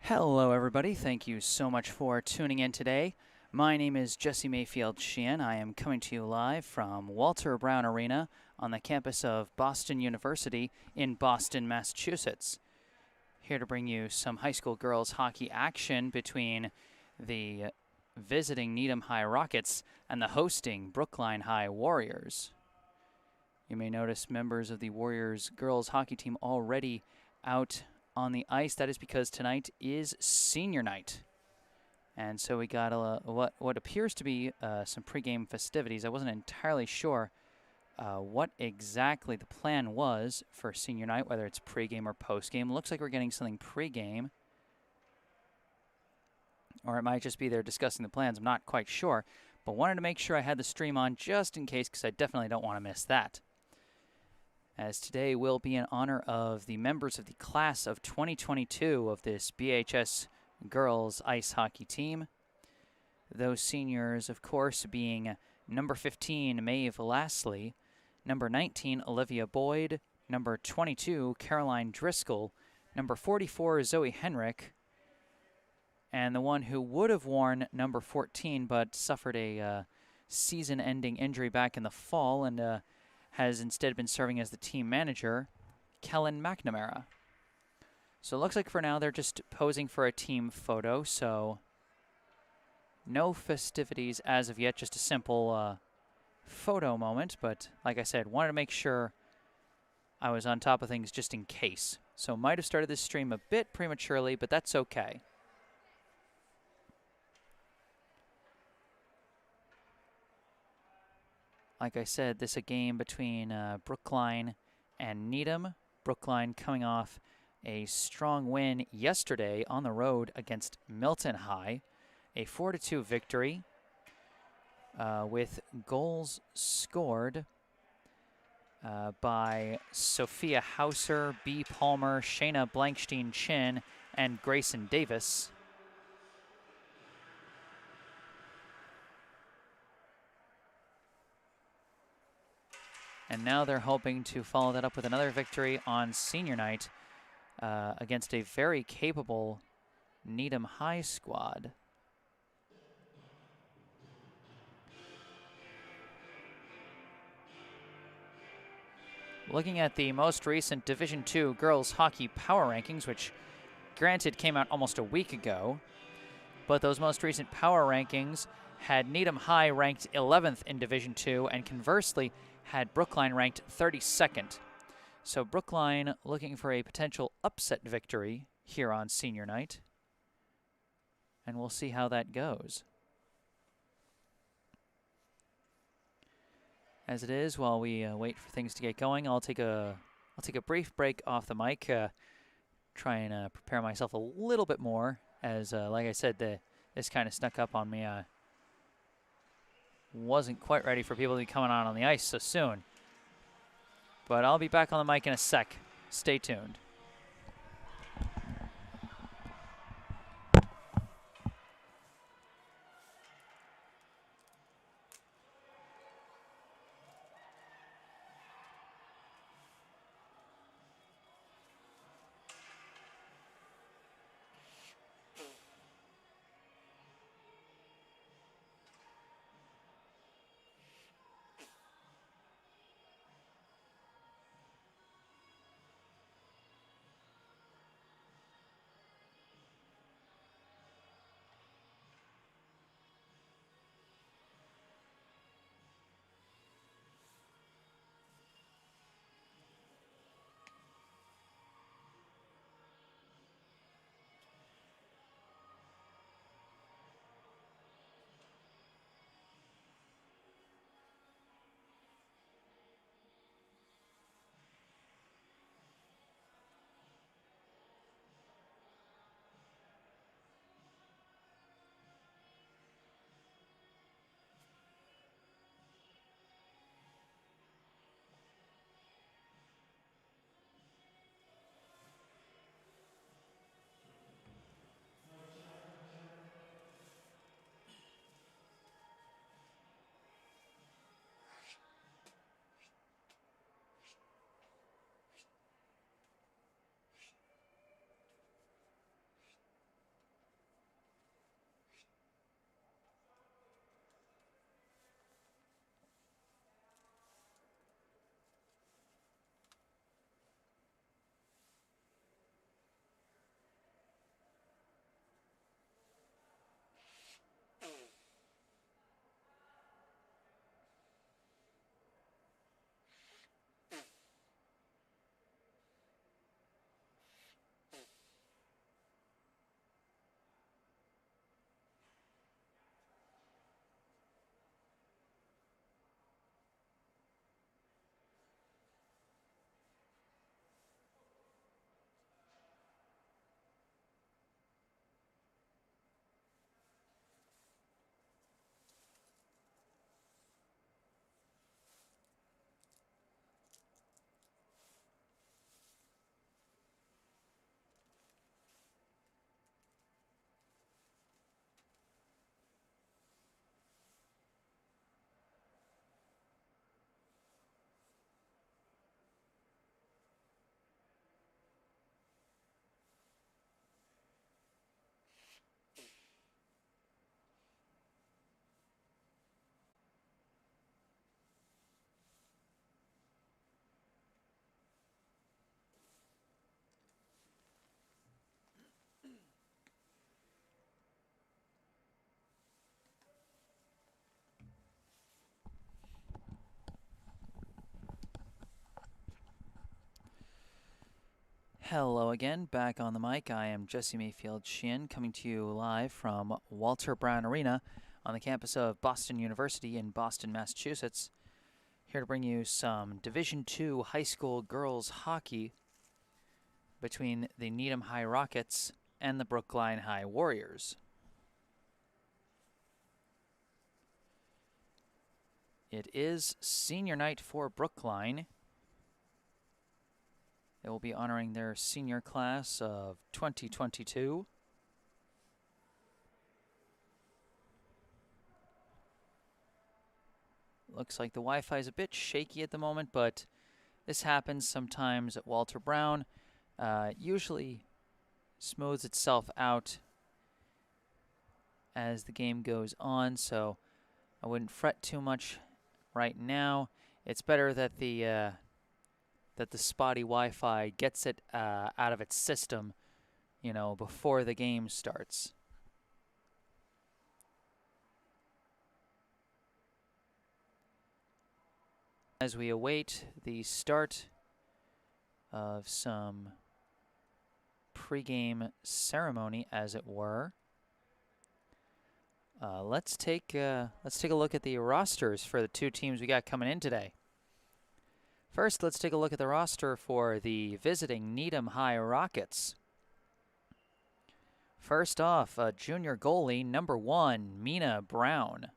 Hello, everybody. Thank you so much for tuning in today. My name is Jesse Mayfield-Sheehan. I am coming to you live from Walter Brown Arena on the campus of Boston University in Boston, Massachusetts. Here to bring you some high school girls hockey action between the visiting Needham High Rockets and the hosting Brookline High Warriors. You may notice members of the Warriors girls hockey team already out on the ice. That is because tonight is senior night. And so we got what appears to be some pregame festivities. I wasn't entirely sure what exactly the plan was for senior night, whether it's pregame or postgame. Looks like we're getting something pregame. Or it might just be they're discussing the plans. I'm not quite sure. But wanted to make sure I had the stream on just in case, because I definitely don't want to miss that. As today will be in honor of the members of the class of 2022 of this BHS girls ice hockey team. Those seniors, of course, being number 15, Maeve Lastly, number 19, Olivia Boyd, number 22, Caroline Driscoll, number 44, Zoe Henrik, and the one who would have worn number 14 but suffered a season-ending injury back in the fall and has instead been serving as the team manager, Kellen McNamara. So it looks like for now they're just posing for a team photo, so no festivities as of yet, just a simple photo moment. But like I said, wanted to make sure I was on top of things just in case. So might have started this stream a bit prematurely, but that's okay. Like I said, this is a game between Brookline and Needham. Brookline coming off a strong win yesterday on the road against Milton High. A 4-2 victory with goals scored by Sophia Hauser, B. Palmer, Shayna Blankstein-Chin, and Grayson Davis. And now they're hoping to follow that up with another victory on senior night against a very capable Needham High squad. Looking at the most recent Division II girls hockey power rankings, which granted came out almost a week ago, but those most recent power rankings had Needham High ranked 11th in Division II, and conversely had Brookline ranked 32nd. So Brookline looking for a potential upset victory here on senior night, and we'll see how that goes. As it is, while we wait for things to get going, I'll take a brief break off the mic, try and prepare myself a little bit more, as like I said, this kind of snuck up on me. Wasn't quite ready for people to be coming on the ice so soon. But I'll be back on the mic in a sec. Stay tuned. Hello again, back on the mic. I am Jesse Mayfield-Sheehan, coming to you live from Walter Brown Arena on the campus of Boston University in Boston, Massachusetts. Here to bring you some Division II high school girls hockey between the Needham High Rockets and the Brookline High Warriors. It is senior night for Brookline. They will be honoring their senior class of 2022. Looks like the Wi-Fi is a bit shaky at the moment, but this happens sometimes at Walter Brown. Usually smooths itself out as the game goes on, so I wouldn't fret too much right now. It's better that the spotty Wi-Fi gets it out of its system, you know, before the game starts. As we await the start of some pregame ceremony, as it were, let's take a look at the rosters for the two teams we got coming in today. First, let's take a look at the roster for the visiting Needham High Rockets. First off, junior goalie number 1, Mina Brown.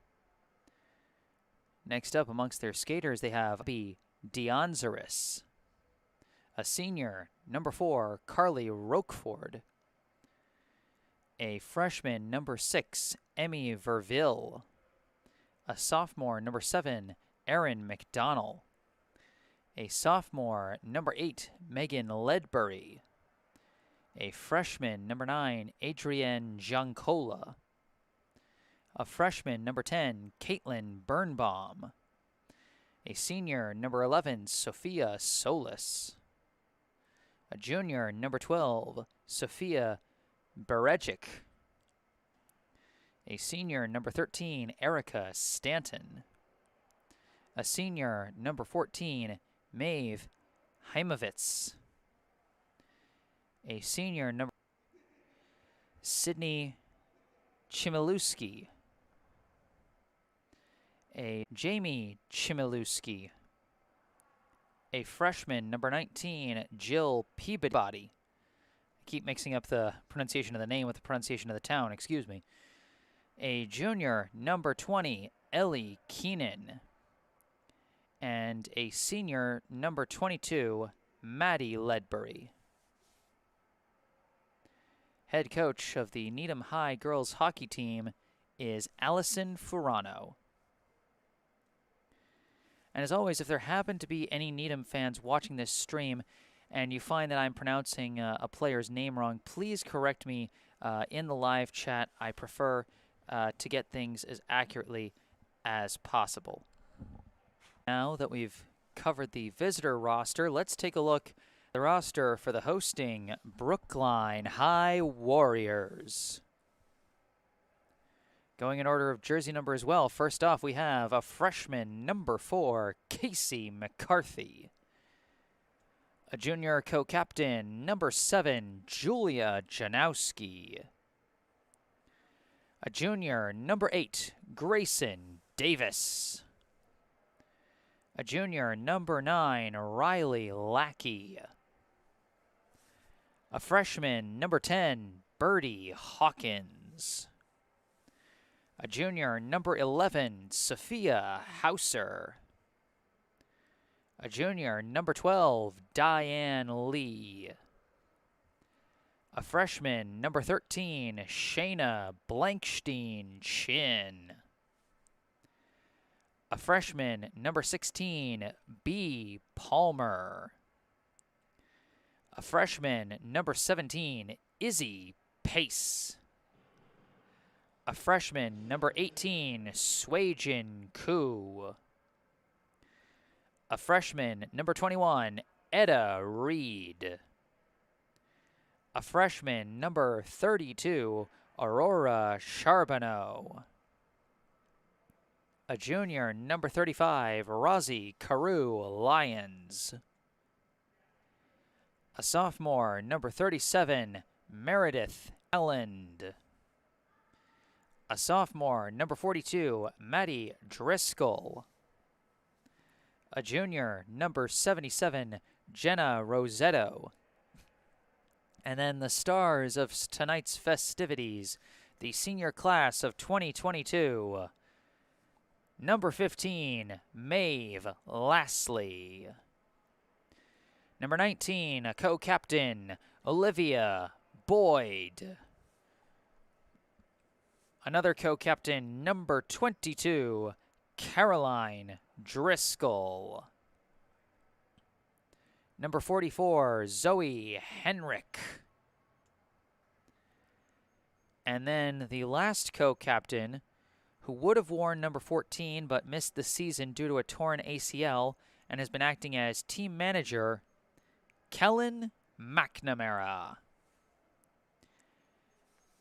Next up amongst their skaters, they have B. Dionzaris. A senior, number 4, Carly Roqueford. A freshman, number 6, Emmy Verville. A sophomore, number 7, Erin McDonnell. A sophomore, number 8, Megan Ledbury. A freshman, number 9, Adrienne Giancola. A freshman, number 10, Caitlin Birnbaum. A senior, number 11, Sophia Solis. A junior, number 12, Sophia Berejic. A senior, number 13, Erica Stanton. A senior, number 14, Maeve Heimovitz. A senior, number Sydney Chmielewski. A Jamie Chmielewski. A freshman, number 19, Jill Peabody. I keep mixing up the pronunciation of the name with the pronunciation of the town, excuse me. A junior, number 20, Ellie Keenan. And a senior, number 22, Maddie Ledbury. Head coach of the Needham High girls hockey team is Allison Furano. And as always, if there happen to be any Needham fans watching this stream and you find that I'm pronouncing a player's name wrong, please correct me in the live chat. I prefer to get things as accurately as possible. Now that we've covered the visitor roster, let's take a look at the roster for the hosting Brookline High Warriors. Going in order of jersey number as well. First off, we have a freshman, number 4, Casey McCarthy. A junior co-captain, number 7, Julia Janowski. A junior, number 8, Grayson Davis. A junior, number 9, Riley Lackey. A freshman, number 10, Birdie Hawkins. A junior, number 11, Sophia Hauser. A junior, number 12, Diane Lee. A freshman, number 13, Shayna Blankstein Chin. A freshman, number 16, B. Palmer. A freshman, number 17, Izzy Pace. A freshman, number 18, Swajin Koo. A freshman, number 21, Etta Reed. A freshman, number 32, Aurora Charbonneau. A junior, number 35, Rosie Carew Lyons. A sophomore, number 37, Meredith Elland. A sophomore, number 42, Maddie Driscoll. A junior, number 77, Jenna Rosetto. And then the stars of tonight's festivities, the senior class of 2022. Number 15, Maeve Lastly. Number 19, a co-captain, Olivia Boyd. Another co-captain, number 22, Caroline Driscoll. Number 44, Zoe Henrik. And then the last co-captain, who would have worn number 14 but missed the season due to a torn ACL and has been acting as team manager, Kellen McNamara.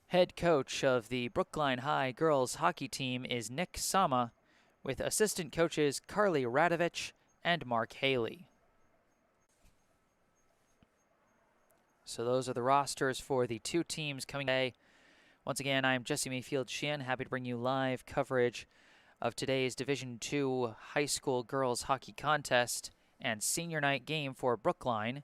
Head coach of the Brookline High girls hockey team is Nick Sama, with assistant coaches Carly Radovich and Mark Haley. So those are the rosters for the two teams coming today. Once again, I'm Jesse Mayfield-Sheehan, happy to bring you live coverage of today's Division II high school girls hockey contest and senior night game for Brookline.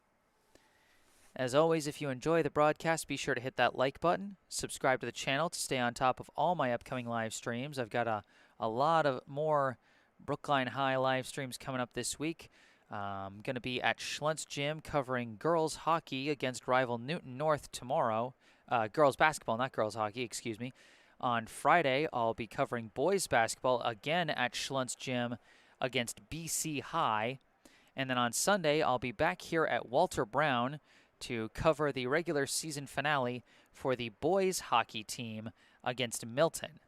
As always, if you enjoy the broadcast, be sure to hit that like button, subscribe to the channel to stay on top of all my upcoming live streams. I've got a lot of more Brookline High live streams coming up this week. I'm going to be at Schlentz Gym covering girls hockey against rival Newton North tomorrow. Girls basketball, not girls hockey, excuse me. On Friday, I'll be covering boys basketball again at Schlentz Gym against BC High. And then on Sunday, I'll be back here at Walter Brown to cover the regular season finale for the boys hockey team against Milton.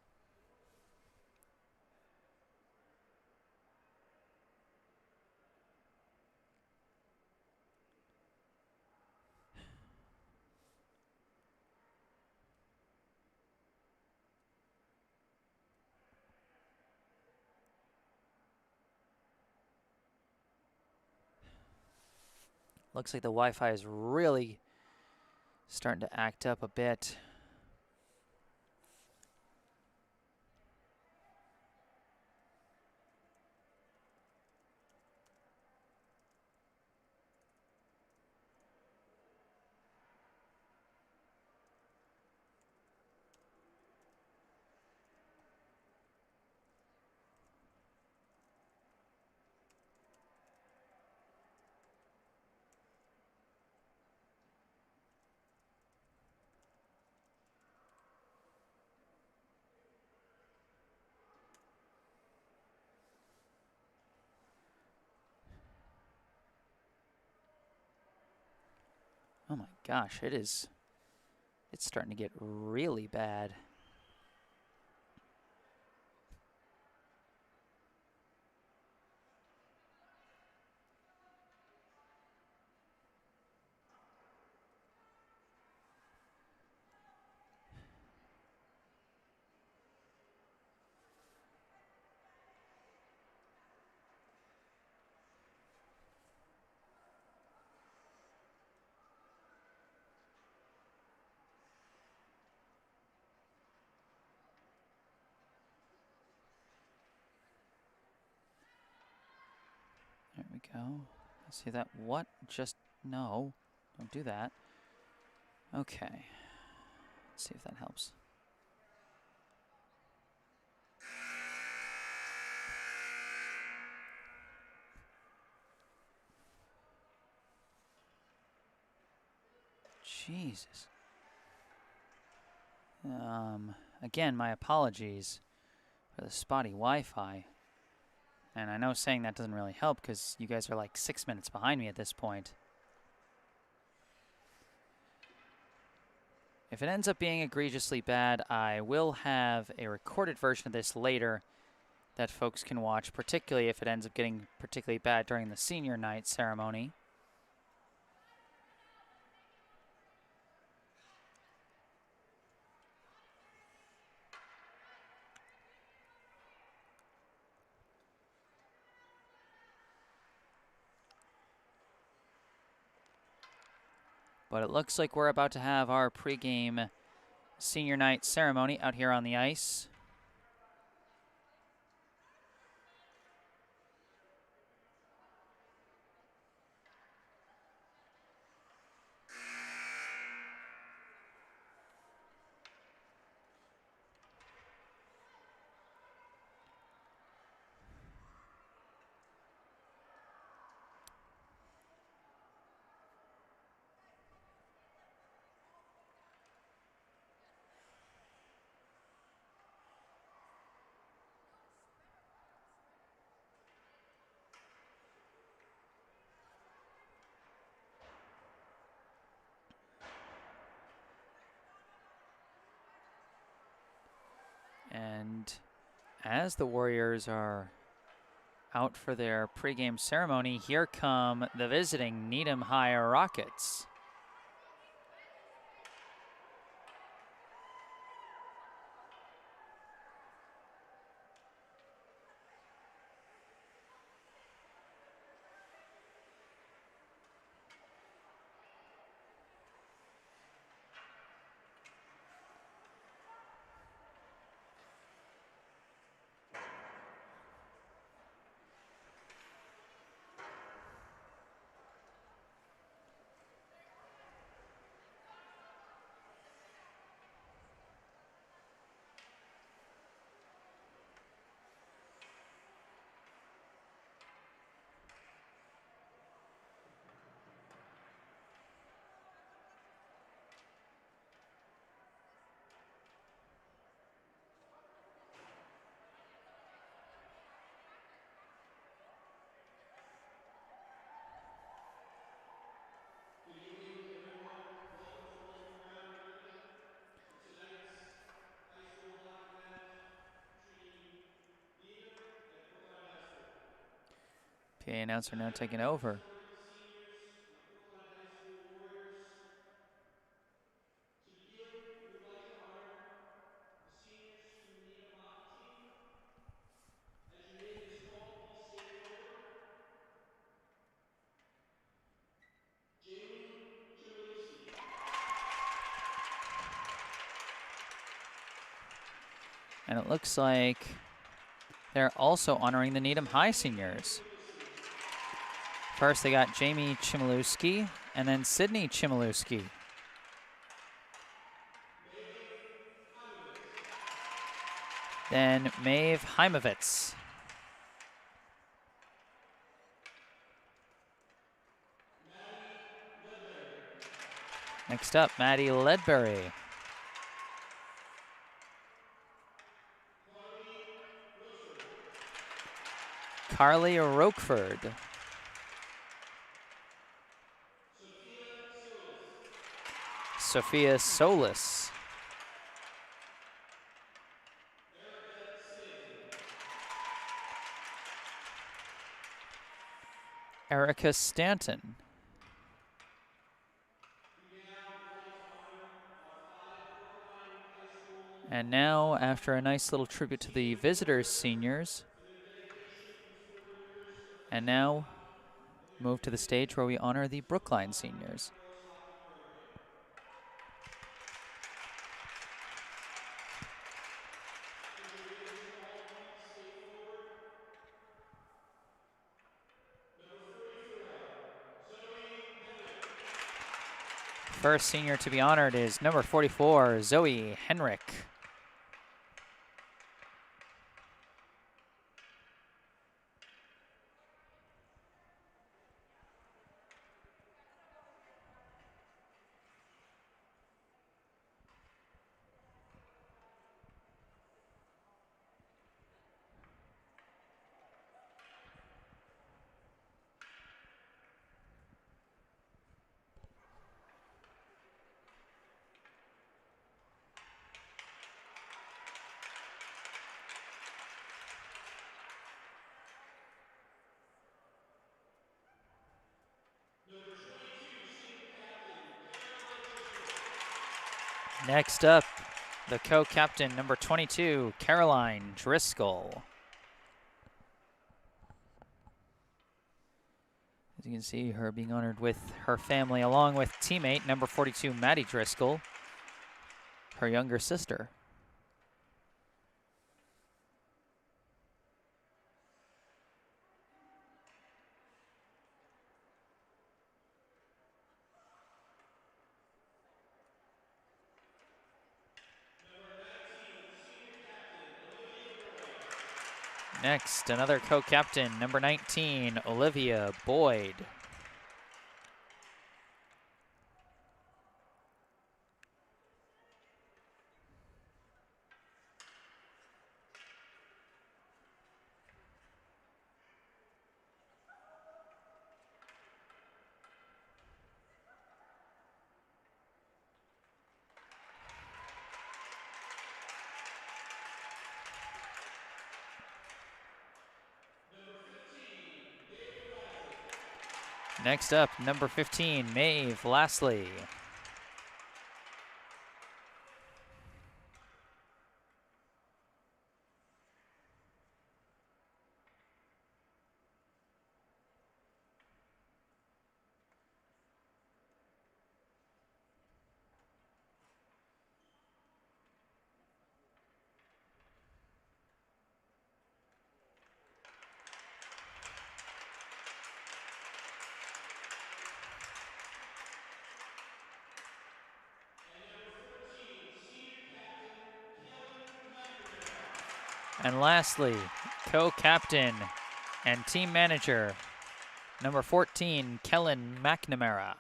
Looks like the Wi-Fi is really starting to act up a bit. Oh my gosh, it's starting to get really bad. There we go. See that? What? Just no. Don't do that. Okay. Let's see if that helps. Jesus. Again, my apologies for the spotty Wi-Fi. And I know saying that doesn't really help because you guys are like 6 minutes behind me at this point. If it ends up being egregiously bad, I will have a recorded version of this later that folks can watch, particularly if it ends up getting particularly bad during the senior night ceremony. But it looks like we're about to have our pregame senior night ceremony out here on the ice. And as the Warriors are out for their pregame ceremony, here come the visiting Needham High Rockets. Good evening, everyone. Welcome to the lightning round intermission for tonight's high school hockey match between Needham and Brookline High School. PA announcer now taking Tonight, over. honoring the seniors of the Brookline High School Warriors. To begin, we would like to honor the seniors from the Needham hockey team. As your name is called, please say forward. Jamie Chmielewski. And it looks like they're also honoring the Needham High seniors. First, they got Jamie Chmielewski and then Sydney Chmielewski. Then Maeve Heimovitz. Next up, Maddie Ledbury. Carly Roqueford. Sophia Solis. Erica Stanton. And now, after a nice little tribute to the visitors' seniors, and now move to the stage where we honor the Brookline seniors. First senior to be honored is number 44, Zoe Henrik. Next up, the co-captain, number 22, Caroline Driscoll. As you can see, her being honored with her family, along with teammate number 42, Maddie Driscoll, her younger sister. Next, another co-captain, number 19, Olivia Boyd. Next up, number 15, Maeve Lastly. And lastly, co-captain and team manager, number 14, Kellen McNamara.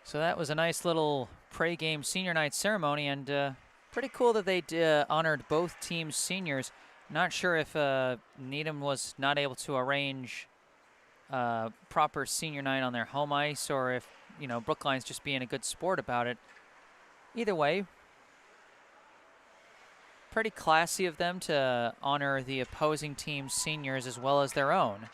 So that was a nice little pregame senior night ceremony, and pretty cool that they honored both teams' seniors. Not sure if Needham was not able to arrange proper senior night on their home ice, or if, you know, Brookline's just being a good sport about it. Either way, pretty classy of them to honor the opposing team's seniors as well as their own.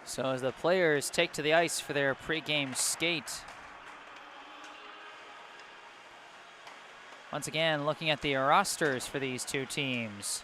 So as the players take to the ice for their pregame skate, once again looking at the rosters for these two teams.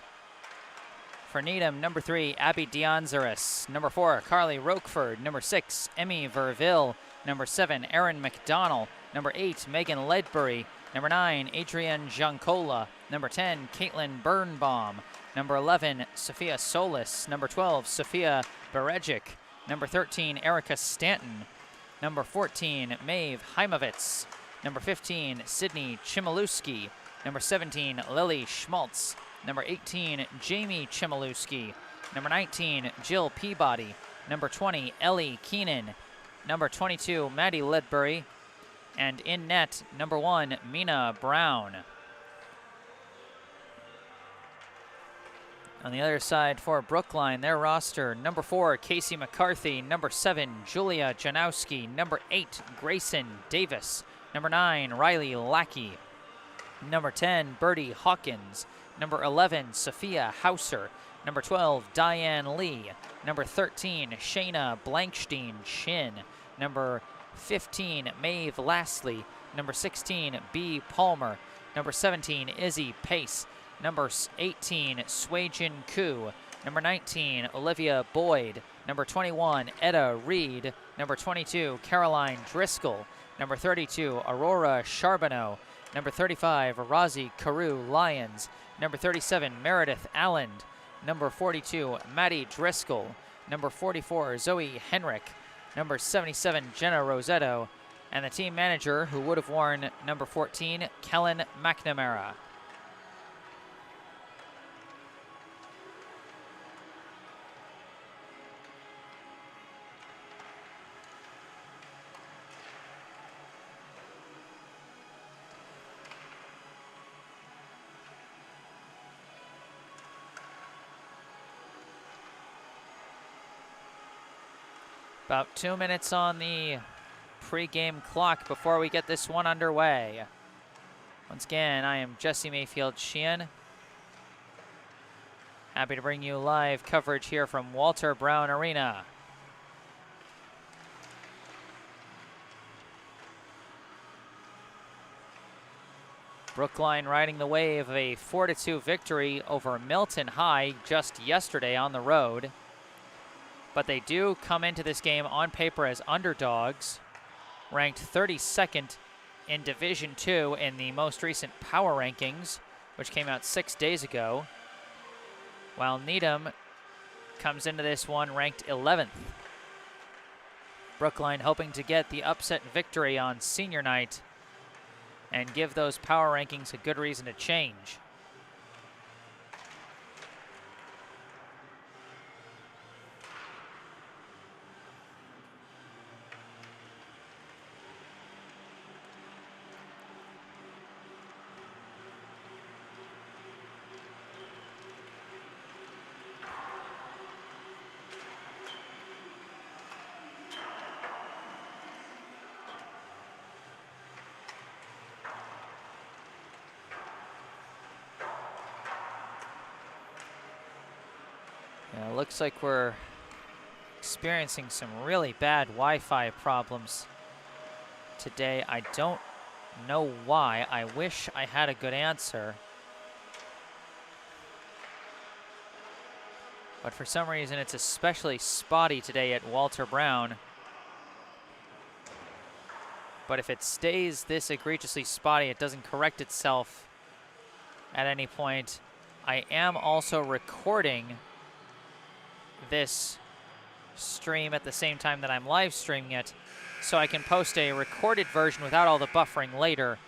For Needham, number 3, Abby Dionzaris. Number 4, Carly Roqueford. Number 6, Emmy Verville. Number 7, Erin McDonnell. Number 8, Megan Ledbury. Number 9, Adrienne Giancola. Number 10, Caitlin Birnbaum. Number 11, Sophia Solis. Number 12, Sophia Berejic. Number 13, Erica Stanton. Number 14, Maeve Heimovitz. Number 15, Sydney Chmielewski. Number 17, Lily Schmaltz. Number 18, Jamie Chmielewski. Number 19, Jill Peabody. Number 20, Ellie Keenan. Number 22, Maddie Ledbury. And in net, number 1, Mina Brown. On the other side for Brookline, their roster, number 4, Casey McCarthy. Number 7, Julia Janowski. Number 8, Grayson Davis. Number 9, Riley Lackey. Number 10, Birdie Hawkins. Number 11, Sophia Hauser. Number 12, Diane Lee. Number 13, Shayna Blankstein Shin. Number 15, Maeve Lastly. Number 16, B. Palmer. Number 17, Izzy Pace. Number 18, Swayjin Koo. Number 19, Olivia Boyd. Number 21, Etta Reed. Number 22, Caroline Driscoll. Number 32, Aurora Charbonneau. Number 35, Razi Carew Lyons. Number 37, Meredith Alland. Number 42, Maddie Driscoll. Number 44, Zoe Henrik. Number 77, Jenna Rosetto. And the team manager, who would have worn number 14, Kellen McNamara. About 2 minutes on the pregame clock before we get this one underway. Once again, I am Jesse Mayfield-Sheehan. Happy to bring you live coverage here from Walter Brown Arena. Brookline riding the wave of a 4-2 victory over Milton High just yesterday on the road. But they do come into this game on paper as underdogs, ranked 32nd in Division II in the most recent power rankings, which came out 6 days ago, while Needham comes into this one ranked 11th. Brookline hoping to get the upset victory on senior night and give those power rankings a good reason to change. Yeah, looks like we're experiencing some really bad Wi-Fi problems today. I don't know why. I wish I had a good answer. But for some reason, it's especially spotty today at Walter Brown. But if it stays this egregiously spotty, it doesn't correct itself at any point. I am also recording this stream at the same time that I'm live streaming it, so I can post a recorded version without all the buffering later,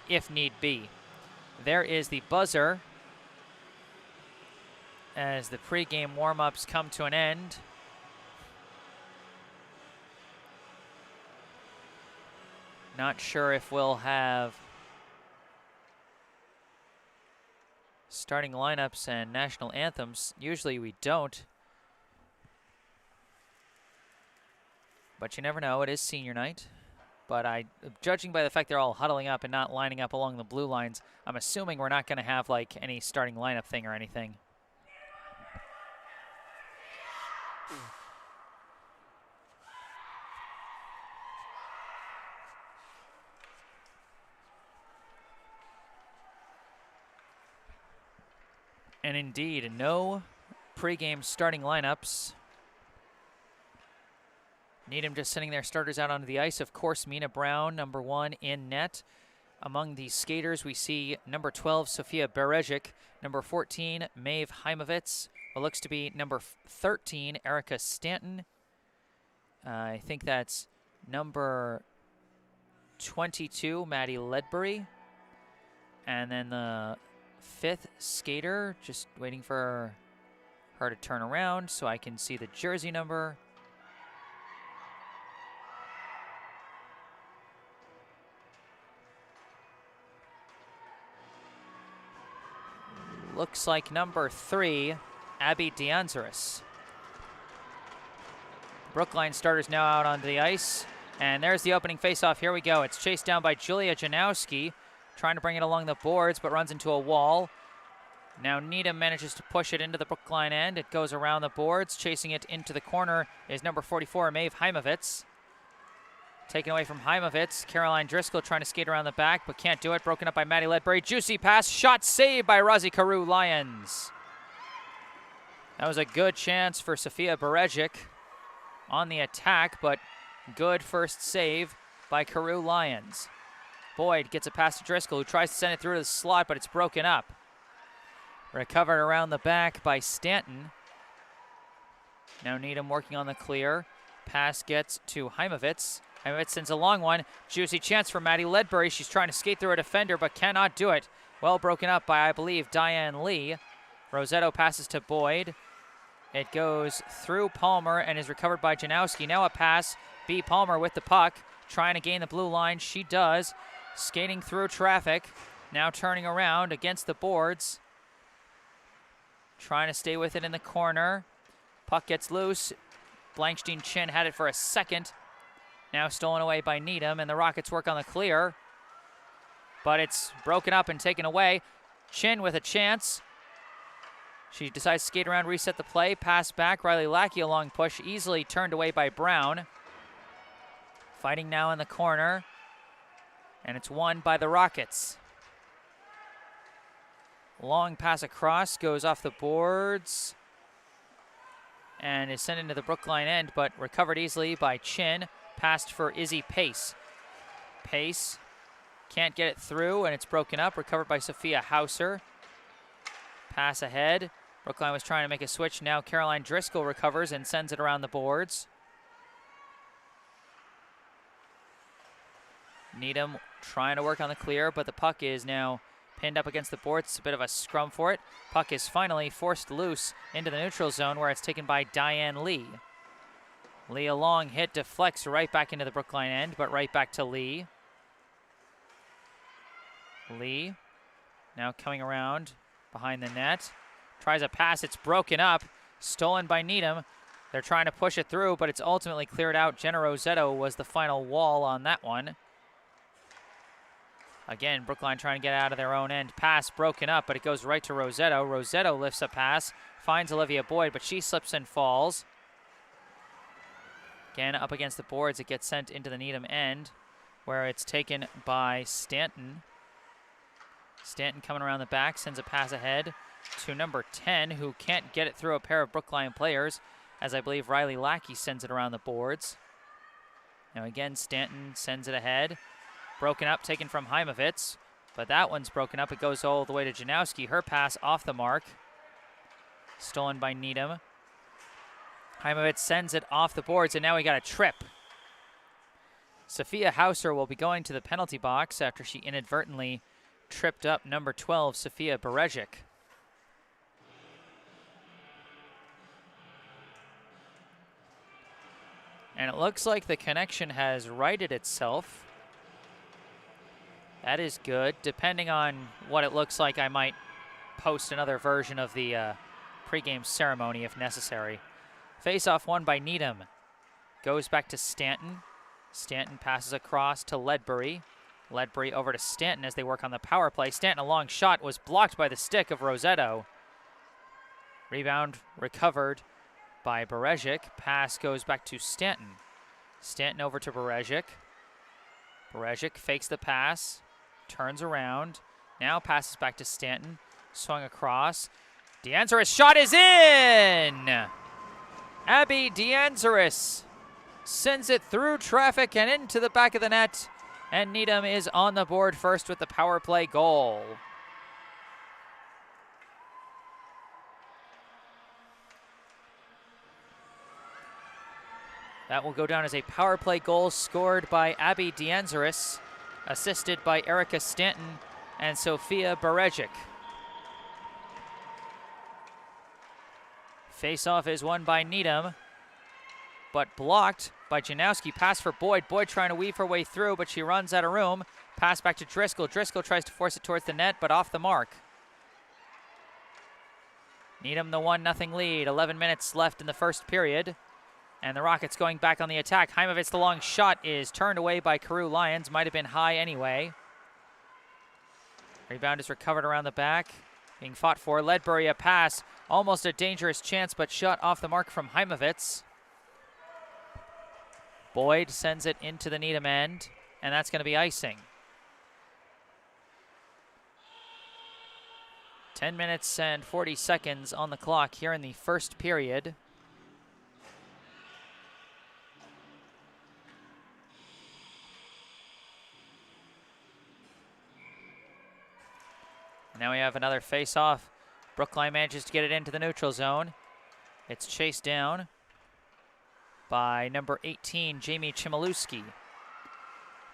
if need be. There is the buzzer as the pregame warm-ups come to an end. Not sure if we'll have starting lineups and national anthems. Usually we don't. But you never know, it is senior night. But judging by the fact they're all huddling up and not lining up along the blue lines, I'm assuming we're not going to have like any starting lineup thing or anything. And indeed, no pregame starting lineups. Needham just sending their starters out onto the ice. Of course, Mina Brown, number 1 in net. Among the skaters, we see number 12, Sofia Berejic, number 14, Maeve Heimovitz, what looks to be number 13, Erica Stanton. I think that's number 22, Maddie Ledbury. And then the 5th skater, just waiting for her to turn around so I can see the jersey number. Looks like number 3, Abby Dianzaris. Brookline starters now out onto the ice. And there's the opening faceoff. Here we go. It's chased down by Julia Janowski, trying to bring it along the boards, but runs into a wall. Now Needham manages to push it into the Brookline end. It goes around the boards. Chasing it into the corner is number 44, Maeve Heimovitz. Taken away from Heimovitz. Caroline Driscoll trying to skate around the back, but can't do it. Broken up by Maddie Ledbury. Juicy pass. Shot saved by Rosie Carew Lyons. That was a good chance for Sophia Berejic on the attack, but good first save by Carew Lyons. Boyd gets a pass to Driscoll, who tries to send it through to the slot, but it's broken up. Recovered around the back by Stanton. Now Needham working on the clear. Pass gets to Heimovitz. Heimovitz sends a long one. Juicy chance for Maddie Ledbury. She's trying to skate through a defender, but cannot do it. Well broken up by, I believe, Diane Lee. Rosetto passes to Boyd. It goes through Palmer and is recovered by Janowski. Now a pass. B. Palmer with the puck. Trying to gain the blue line. She does. Skating through traffic. Now turning around against the boards. Trying to stay with it in the corner. Puck gets loose. Blankstein Chin had it for a second. Now stolen away by Needham, and the Rockets work on the clear. But it's broken up and taken away. Chin with a chance. She decides to skate around, reset the play. Pass back. Riley Lackey a long push. Easily turned away by Brown. Fighting now in the corner. And it's won by the Rockets. Long pass across. Goes off the boards. And is sent into the Brookline end, but recovered easily by Chin. Passed for Izzy Pace. Pace can't get it through, and it's broken up. Recovered by Sophia Hauser. Pass ahead. Brookline was trying to make a switch. Now Caroline Driscoll recovers and sends it around the boards. Needham trying to work on the clear, but the puck is now pinned up against the boards. It's a bit of a scrum for it. Puck is finally forced loose into the neutral zone, where it's taken by Diane Lee. Lee, a long hit, deflects right back into the Brookline end, but right back to Lee. Lee now coming around behind the net. Tries a pass, it's broken up. Stolen by Needham. They're trying to push it through, but it's ultimately cleared out. Jenna Rosetto was the final wall on that one. Again, Brookline trying to get out of their own end. Pass broken up, but it goes right to Rosetto. Rosetto lifts a pass, finds Olivia Boyd, but she slips and falls. Again, up against the boards, it gets sent into the Needham end, where it's taken by Stanton. Stanton coming around the back, sends a pass ahead to number 10, who can't get it through a pair of Brookline players, as I believe Riley Lackey sends it around the boards. Now again, Stanton sends it ahead. Broken up, taken from Heimovitz, but that one's broken up. It goes all the way to Janowski. Her pass off the mark. Stolen by Needham. Heimovitz sends it off the boards, and now we got a trip. Sophia Hauser will be going to the penalty box after she inadvertently tripped up number 12, Sophia Berejic. And it looks like the connection has righted itself. That is good. Depending on what it looks like, I might post another version of the pregame ceremony if necessary. Face-off won by Needham. Goes back to Stanton. Stanton passes across to Ledbury. Ledbury over to Stanton as they work on the power play. Stanton, a long shot, was blocked by the stick of Rosetto. Rebound recovered by Berejic. Pass goes back to Stanton. Stanton over to Berejic. Berejic fakes the pass. Turns around. Now passes back to Stanton. Swung across. D'Anzaris shot is in! Abby D'Anzaris sends it through traffic and into the back of the net. And Needham is on the board first with the power play goal. That will go down as a power play goal scored by Abby D'Anzaris, assisted by Erica Stanton and Sophia Berejic. Face-off is won by Needham, but blocked by Janowski. Pass for Boyd. Boyd trying to weave her way through, but she runs out of room. Pass back to Driscoll. Driscoll tries to force it towards the net, but off the mark. Needham the 1-0 lead. 11 minutes left in the first period. And the Rockets going back on the attack. Heimovitz, the long shot, is turned away by Carew Lyons. Might have been high anyway. Rebound is recovered around the back. Being fought for. Ledbury, a pass. Almost a dangerous chance, but shot off the mark from Heimovitz. Boyd sends it into the Needham end, and that's going to be icing. 10 minutes and 40 seconds on the clock here in the first period. Now we have another face-off. Brookline manages to get it into the neutral zone. It's chased down by number 18, Jamie Chmielewski.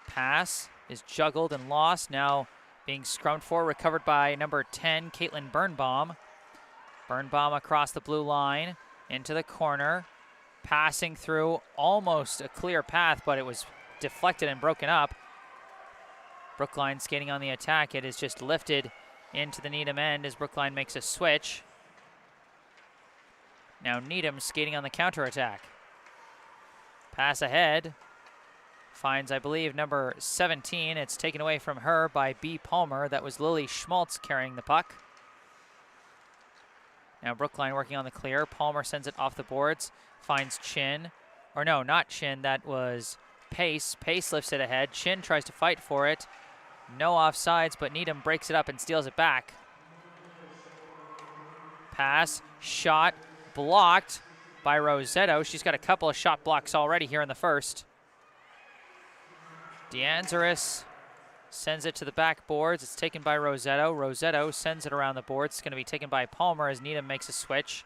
Pass is juggled and lost. Now being scrummed for, recovered by number 10, Caitlin Birnbaum. Birnbaum across the blue line into the corner. Passing through almost a clear path, but it was deflected and broken up. Brookline skating on the attack. It is just lifted into the Needham end as Brookline makes a switch. Now Needham skating on the counterattack. Pass ahead. Finds, I believe, number 17. It's taken away from her by B. Palmer. That was Lily Schmaltz carrying the puck. Now Brookline working on the clear. Palmer sends it off the boards. Finds Chin. Or no, not Chin. That was Pace. Pace lifts it ahead. Chin tries to fight for it. No offsides, but Needham breaks it up and steals it back. Pass, shot, blocked by Rosetto. She's got a couple of shot blocks already here in the first. DeAngelis sends it to the back boards. It's taken by Rosetto. Rosetto sends it around the boards. It's going to be taken by Palmer as Needham makes a switch.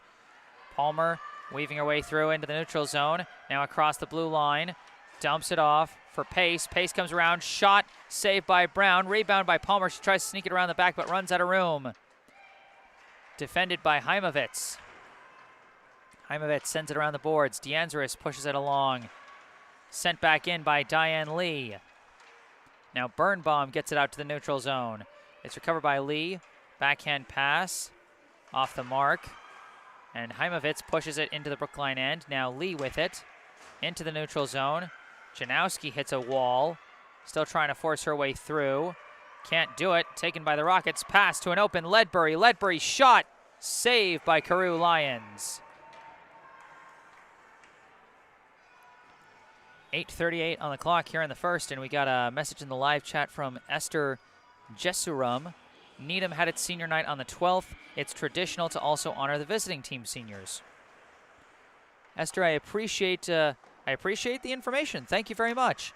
Palmer weaving her way through into the neutral zone. Now across the blue line. Dumps it off for Pace. Pace comes around. Shot. Saved by Brown. Rebound by Palmer. She tries to sneak it around the back but runs out of room. Defended by Heimovitz. Heimovitz sends it around the boards. DeAngelis pushes it along. Sent back in by Diane Lee. Now Birnbaum gets it out to the neutral zone. It's recovered by Lee. Backhand pass. Off the mark. And Heimovitz pushes it into the Brookline end. Now Lee with it. Into the neutral zone. Janowski hits a wall. Still trying to force her way through. Can't do it. Taken by the Rockets. Pass to an open Ledbury. Ledbury shot. Saved by Carew Lions. 8:38 on the clock here in the first, and we got a message in the live chat from Esther Jesurum. Needham had its senior night on the 12th. It's traditional to also honor the visiting team seniors. Esther, I appreciate the information. Thank you very much.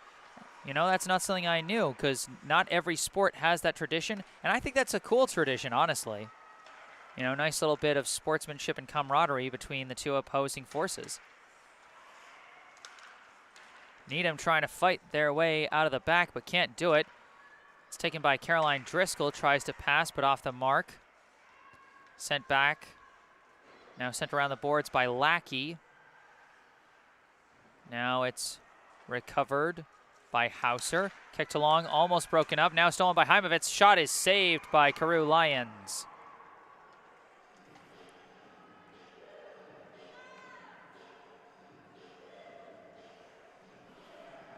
You know, that's not something I knew because not every sport has that tradition, and I think that's a cool tradition, honestly. You know, nice little bit of sportsmanship and camaraderie between the two opposing forces. Needham trying to fight their way out of the back, but can't do it. It's taken by Caroline Driscoll. Tries to pass, but off the mark. Sent back. Now sent around the boards by Lackey. Now it's recovered by Hauser. Kicked along, almost broken up. Now stolen by Heimovitz. Shot is saved by Carew Lions.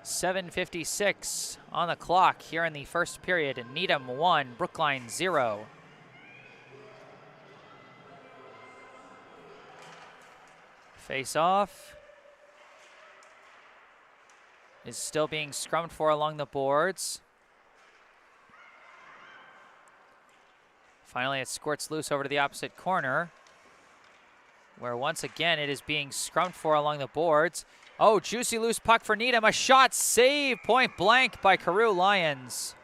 .7:56 on the clock here in the first period. Needham 1, Brookline 0. Face off is still being scrummed for along the boards. Finally, it squirts loose over to the opposite corner, where once again it is being scrummed for along the boards. Oh, juicy loose puck for Needham. A shot saved point blank by Carew Lions.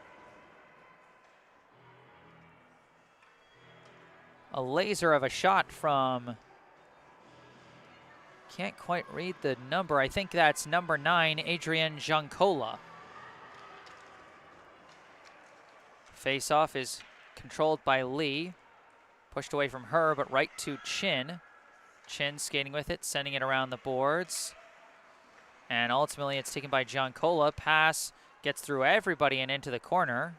A laser of a shot from, can't quite read the number. I think that's number 9, Adrienne Giancola. Face-off is controlled by Lee. Pushed away from her, but right to Chin. Chin skating with it, sending it around the boards. And ultimately, it's taken by Giancola. Pass gets through everybody and into the corner.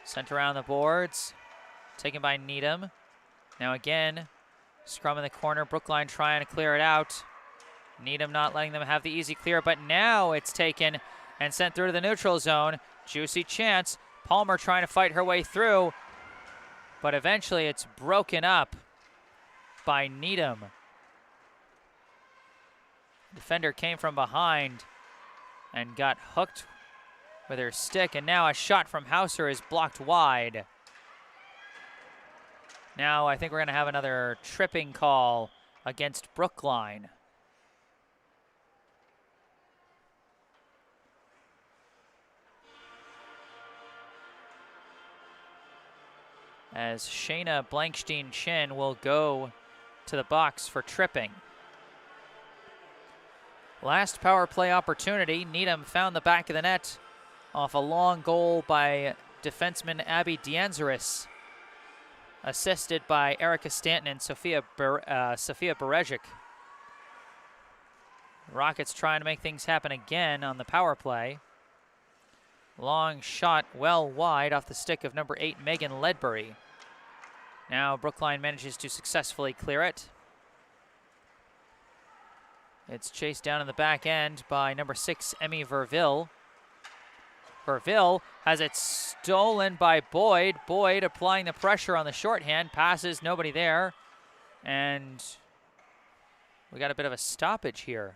Sent around the boards. Taken by Needham. Now again, scrum in the corner. Brookline trying to clear it out. Needham not letting them have the easy clear, but now it's taken and sent through to the neutral zone. Juicy chance. Palmer trying to fight her way through, but eventually it's broken up by Needham. Defender came from behind and got hooked with her stick, and now a shot from Hauser is blocked wide. Now I think we're going to have another tripping call against Brookline. As Shayna Blankstein-Chin will go to the box for tripping. Last power play opportunity. Needham found the back of the net off a long goal by defenseman Abby Dianzaris, assisted by Erica Stanton and Sophia Berejic. Rockets trying to make things happen again on the power play. Long shot well wide off the stick of number 8, Megan Ledbury. Now Brookline manages to successfully clear it. It's chased down in the back end by number 6, Emmy Verville. Verville has it stolen by Boyd. Boyd applying the pressure on the shorthand. Passes, nobody there. And we got a bit of a stoppage here.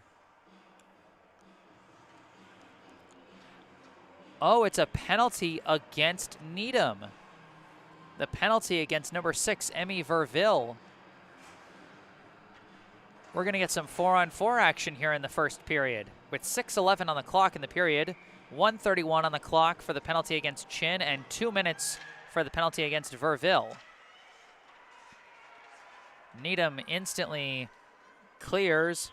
Oh, it's a penalty against Needham. The penalty against number 6, Emmy Verville. We're going to get some 4-on-4 action here in the first period, with 6:11 on the clock in the period, 1:31 on the clock for the penalty against Chin, and 2 minutes for the penalty against Verville. Needham instantly clears,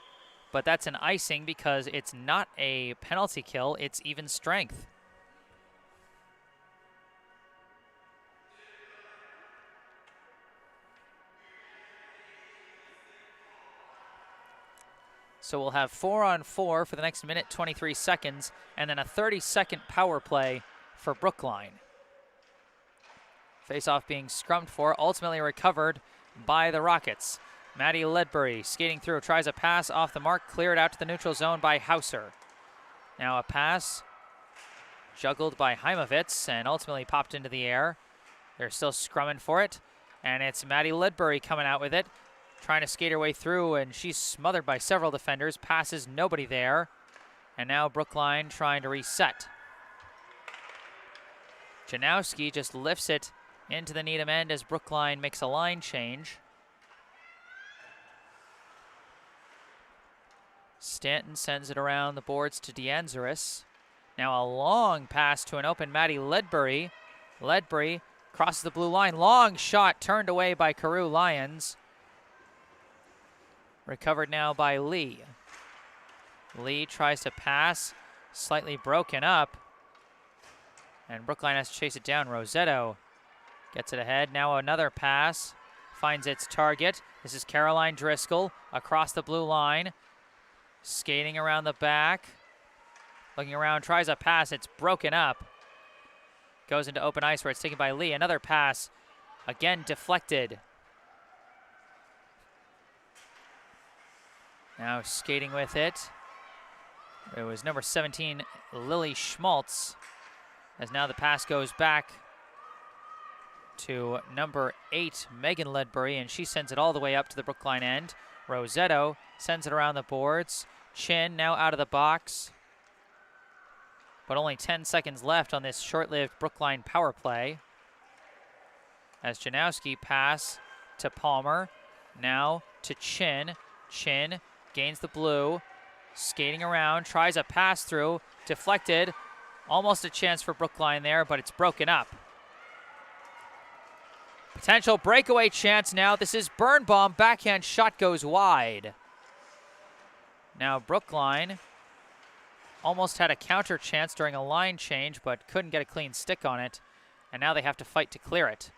but that's an icing because it's not a penalty kill, it's even strength. So we'll have 4-on-4 for the next minute, 23 seconds, and then a 30-second power play for Brookline. Face-off being scrummed for, ultimately recovered by the Rockets. Maddie Ledbury skating through, tries a pass off the mark, cleared out to the neutral zone by Hauser. Now a pass juggled by Heimovitz and ultimately popped into the air. They're still scrumming for it, and it's Maddie Ledbury coming out with it, trying to skate her way through, and she's smothered by several defenders. Passes, nobody there. And now Brookline trying to reset. Janowski just lifts it into the Needham end as Brookline makes a line change. Stanton sends it around the boards to Dianzaris. Now a long pass to an open Maddie Ledbury. Ledbury crosses the blue line. Long shot turned away by Carew Lyons. Recovered now by Lee. Lee tries to pass, slightly broken up. And Brookline has to chase it down. Rosetto gets it ahead. Now another pass, finds its target. This is Caroline Driscoll across the blue line. Skating around the back. Looking around, tries a pass, it's broken up. Goes into open ice where it's taken by Lee. Another pass, again deflected. Now skating with it. It was number 17, Lily Schmaltz. As now the pass goes back to number 8, Megan Ledbury, and she sends it all the way up to the Brookline end. Rosetto sends it around the boards. Chin now out of the box. But only 10 seconds left on this short-lived Brookline power play. As Janowski pass to Palmer. Now to Chin. Chin gains the blue, skating around, tries a pass through, deflected. Almost a chance for Brookline there, but it's broken up. Potential breakaway chance now. This is Birnbaum. Backhand shot goes wide. Now Brookline almost had a counter chance during a line change, but couldn't get a clean stick on it. And now they have to fight to clear it.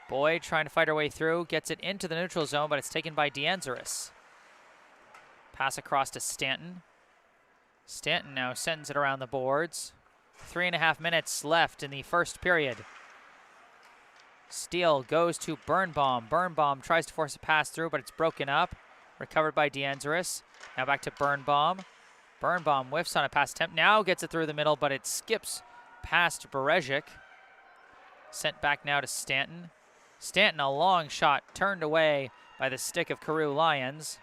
Boyd trying to fight her way through, gets it into the neutral zone, but it's taken by Dianzaris. Pass across to Stanton. Stanton now sends it around the boards. 3.5 minutes left in the first period. Steele goes to Birnbaum. Birnbaum tries to force a pass through, but it's broken up. Recovered by Dianzaris. Now back to Birnbaum. Birnbaum whiffs on a pass attempt. Now gets it through the middle, but it skips past Berejic. Sent back now to Stanton. Stanton, a long shot, turned away by the stick of Carew Lyons.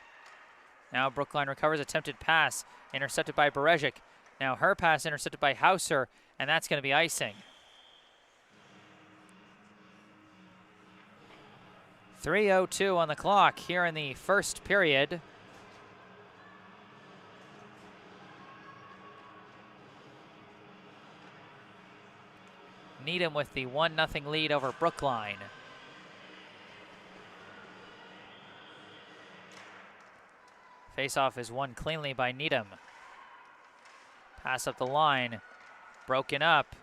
Now Brookline recovers, attempted pass, intercepted by Berezic. Now her pass intercepted by Hauser, and that's going to be icing. 3:02 on the clock here in the first period. Needham with the 1-0 lead over Brookline. Faceoff is won cleanly by Needham. Pass up the line, broken up.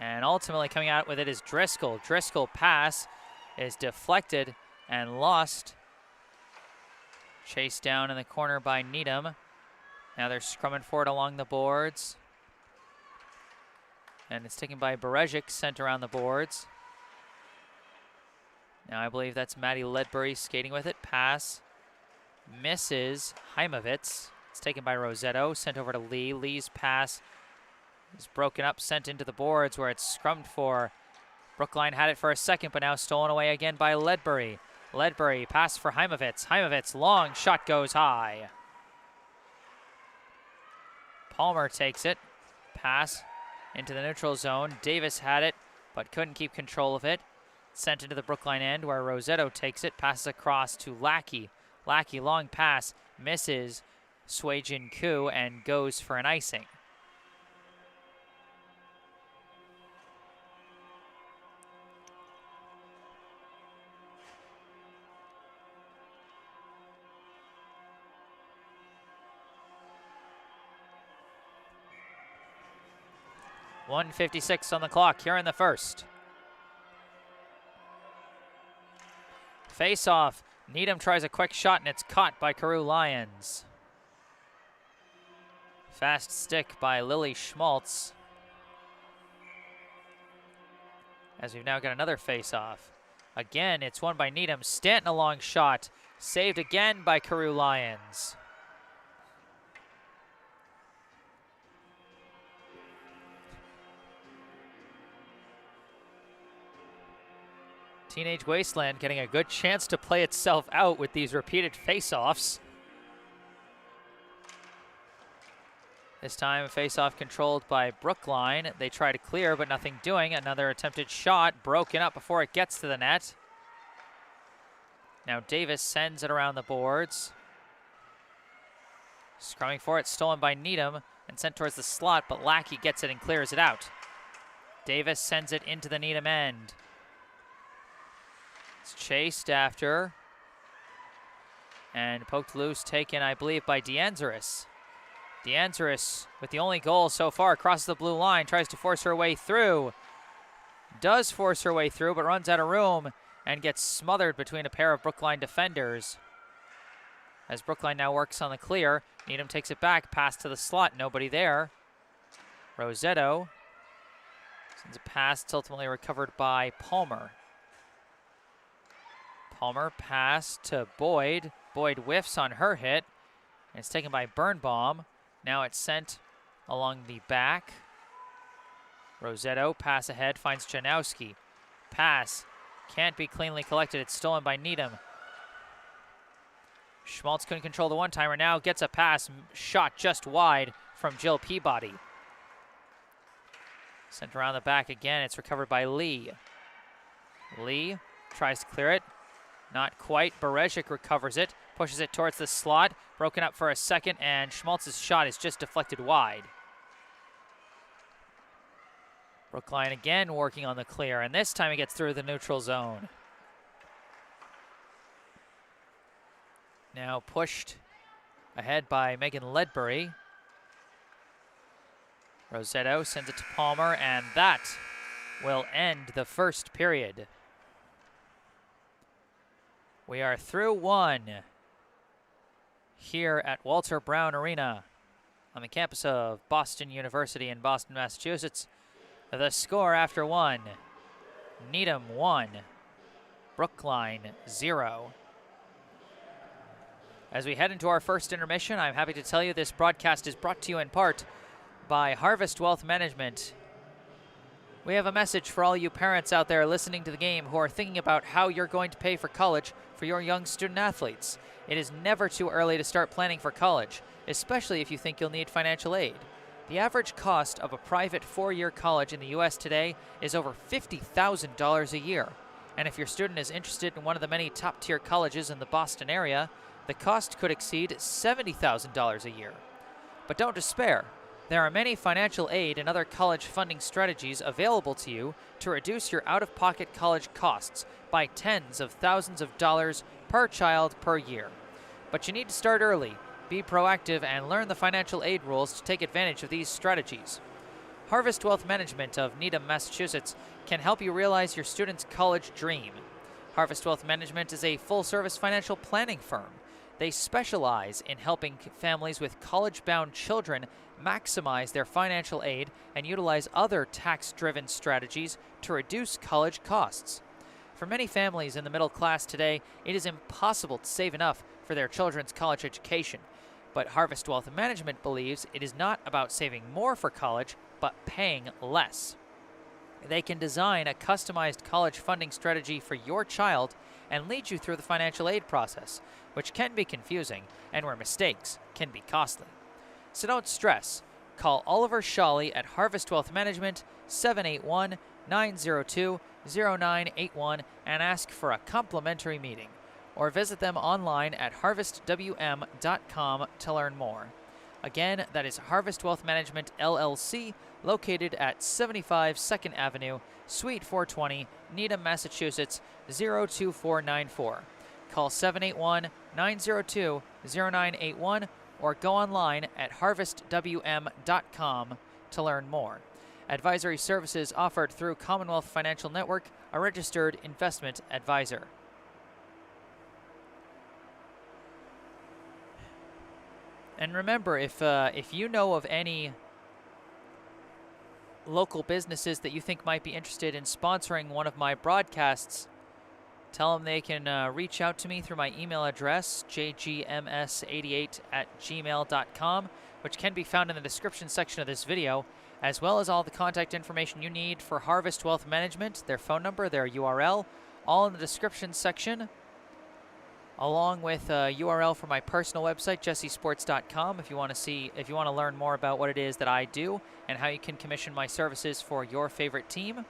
And ultimately coming out with it is Driscoll. Driscoll pass is deflected and lost. Chased down in the corner by Needham. Now they're scrumming for it along the boards. And it's taken by Berezic, sent around the boards. Now I believe that's Maddie Ledbury skating with it. Pass misses Heimovitz. It's taken by Rosetto, sent over to Lee. Lee's pass is broken up, sent into the boards where it's scrummed for. Brookline had it for a second, but now stolen away again by Ledbury. Ledbury, pass for Heimovitz. Heimovitz, long shot goes high. Palmer takes it. Pass into the neutral zone. Davis had it, but couldn't keep control of it. Sent into the Brookline end where Rosetto takes it. Passes across to Lackey. Lackey, long pass, misses Sway-Jin Koo and goes for an icing. .156 on the clock here in the first. Face-off. Needham tries a quick shot, and it's caught by Carew Lyons. Fast stick by Lily Schmaltz. As we've now got another face-off. Again, it's won by Needham. Stanton a long shot. Saved again by Carew Lyons. Teenage Wasteland getting a good chance to play itself out with these repeated face-offs. This time, a face-off controlled by Brookline. They try to clear, but nothing doing. Another attempted shot, broken up before it gets to the net. Now Davis sends it around the boards. Scrumming for it, stolen by Needham, and sent towards the slot, but Lackey gets it and clears it out. Davis sends it into the Needham end. It's chased after and poked loose, taken, I believe, by DeAngeris. DeAngeris, with the only goal so far, crosses the blue line, tries to force her way through. Does force her way through, but runs out of room and gets smothered between a pair of Brookline defenders. As Brookline now works on the clear, Needham takes it back, pass to the slot, nobody there. Rosetto sends a pass, it's ultimately recovered by Palmer. Palmer pass to Boyd. Boyd whiffs on her hit. And it's taken by Birnbaum. Now it's sent along the back. Rosetto, pass ahead, finds Janowski. Pass, can't be cleanly collected. It's stolen by Needham. Schmaltz couldn't control the one-timer. Now gets a pass, shot just wide from Jill Peabody. Sent around the back again. It's recovered by Lee. Lee tries to clear it. Not quite. Berezic recovers it, pushes it towards the slot. Broken up for a second, and Schmaltz's shot is just deflected wide. Brookline again working on the clear, and this time he gets through the neutral zone. Now pushed ahead by Megan Ledbury. Rosetto sends it to Palmer, and that will end the first period. We are through one here at Walter Brown Arena on the campus of Boston University in Boston, Massachusetts. The score after one, Needham 1, Brookline 0. As we head into our first intermission, I'm happy to tell you this broadcast is brought to you in part by Harvest Wealth Management We have a message for all you parents out there listening to the game who are thinking about how you're going to pay for college for your young student athletes. It is never too early to start planning for college, especially if you think you'll need financial aid. The average cost of a private 4-year college in the U.S. today is over $50,000 a year. And if your student is interested in one of the many top-tier colleges in the Boston area, the cost could exceed $70,000 a year. But don't despair. There are many financial aid and other college funding strategies available to you to reduce your out-of-pocket college costs by tens of thousands of dollars per child per year. But you need to start early, be proactive, and learn the financial aid rules to take advantage of these strategies. Harvest Wealth Management of Needham, Massachusetts can help you realize your student's college dream. Harvest Wealth Management is a full-service financial planning firm. They specialize in helping families with college-bound children maximize their financial aid and utilize other tax-driven strategies to reduce college costs. For many families in the middle class today, it is impossible to save enough for their children's college education. But Harvest Wealth Management believes it is not about saving more for college, but paying less. They can design a customized college funding strategy for your child and lead you through the financial aid process, which can be confusing and where mistakes can be costly. So don't stress. Call Oliver Shawley at Harvest Wealth Management 781-902-0981 and ask for a complimentary meeting, or visit them online at harvestwm.com to learn more. Again, that is Harvest Wealth Management LLC, located at 75 2nd Avenue, Suite 420, Needham, Massachusetts 02494. Call 781-902-0981 or go online at harvestwm.com to learn more. Advisory services offered through Commonwealth Financial Network, a registered investment advisor. And remember, if you know of any local businesses that you think might be interested in sponsoring one of my broadcasts, tell them they can reach out to me through my email address, jgms88@gmail.com, which can be found in the description section of this video, as well as all the contact information you need for Harvest Wealth Management, their phone number, their URL, all in the description section, along with a URL for my personal website, jessesports.com, if you want to learn more about what it is that I do and how you can commission my services for your favorite team.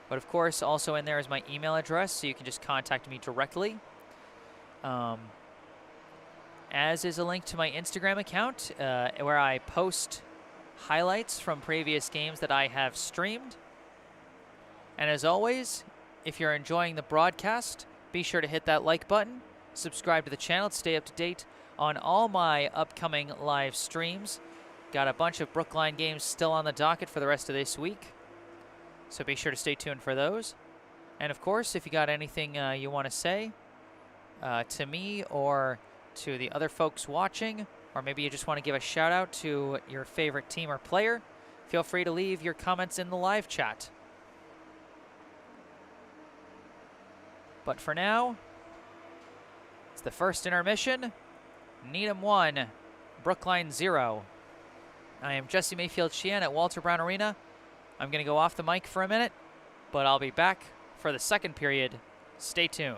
But of course, also in there is my email address, so you can just contact me directly. As is a link to my Instagram account, where I post highlights from previous games that I have streamed. And as always, if you're enjoying the broadcast, be sure to hit that like button. Subscribe to the channel to stay up to date on all my upcoming live streams. Got a bunch of Brookline games still on the docket for the rest of this week, so be sure to stay tuned for those. And of course, if you got anything you want to say to me or to the other folks watching, or maybe you just want to give a shout out to your favorite team or player, feel free to leave your comments in the live chat. But for now, it's the first intermission. Needham 1, Brookline 0. I am Jesse Mayfield-Sheehan at Walter Brown Arena. I'm going to go off the mic for a minute, but I'll be back for the second period. Stay tuned.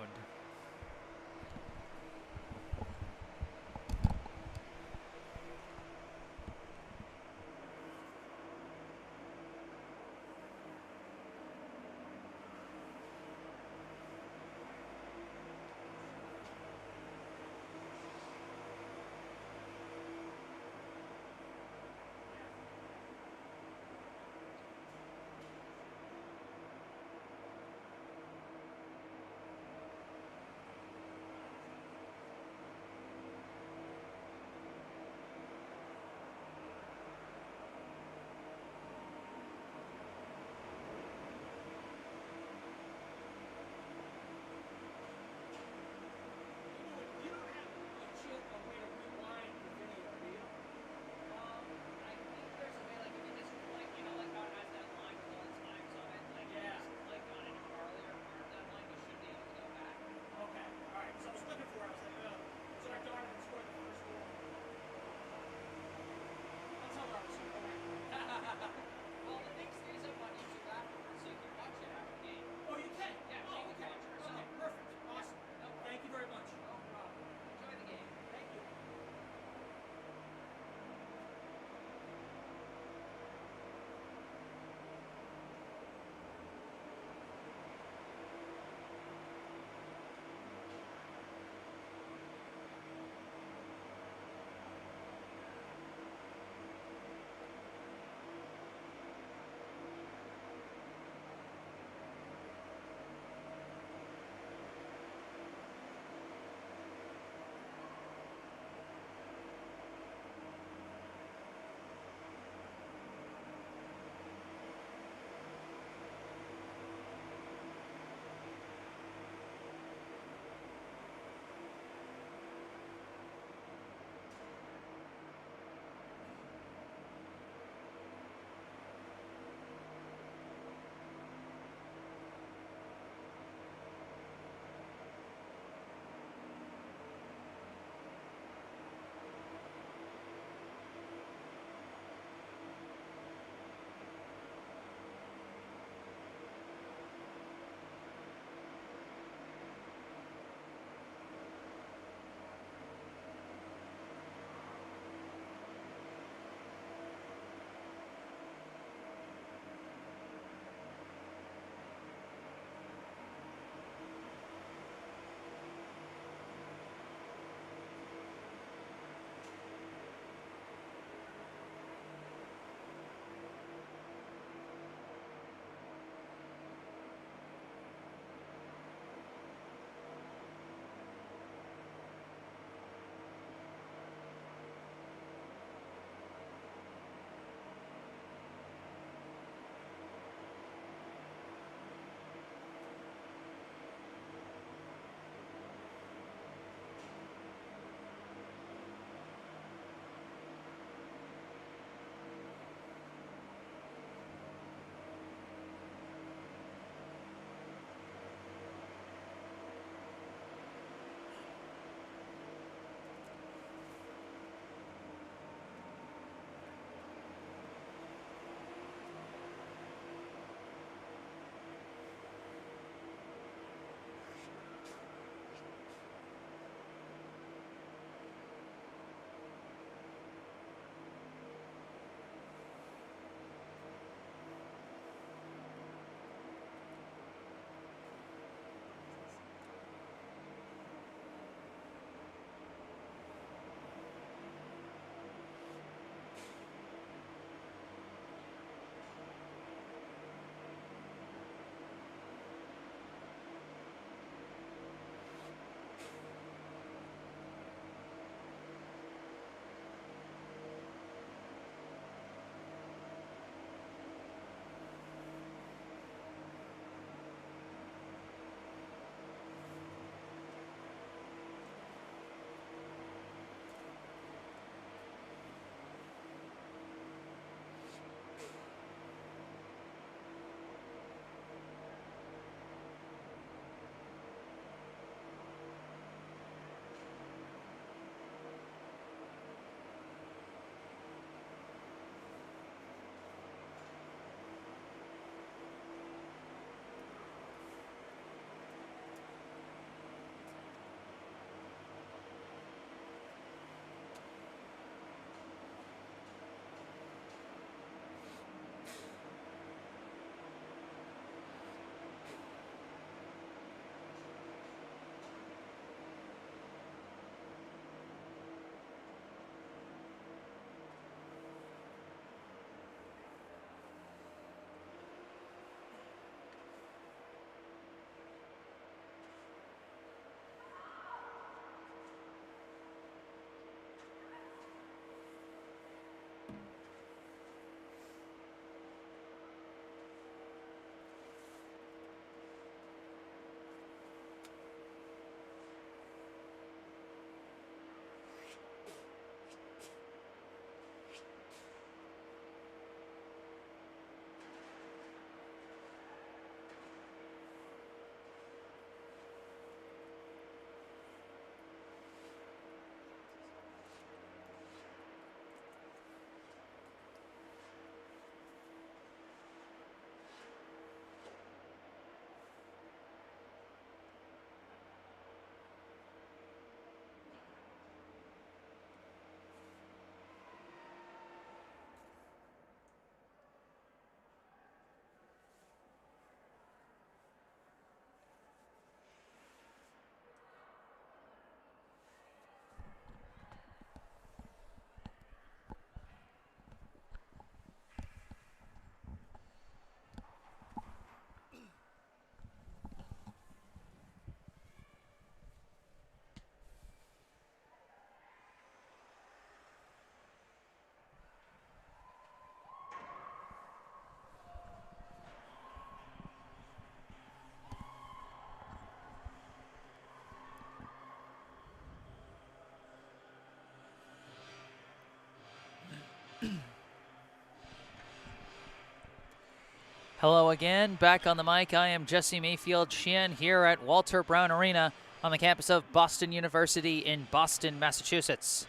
Hello again, back on the mic. I am Jesse Mayfield-Sheehan here at Walter Brown Arena on the campus of Boston University in Boston, Massachusetts.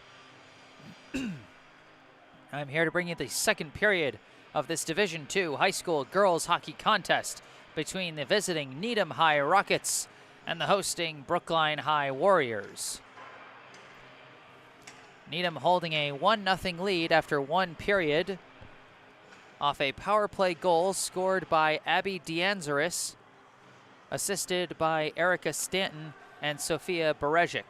I'm here to bring you the second period of this Division II high school girls hockey contest between the visiting Needham High Rockets and the hosting Brookline High Warriors. Needham holding a 1-0 lead after one period off a power play goal scored by Abby D'Anzaris, assisted by Erica Stanton and Sophia Berejic.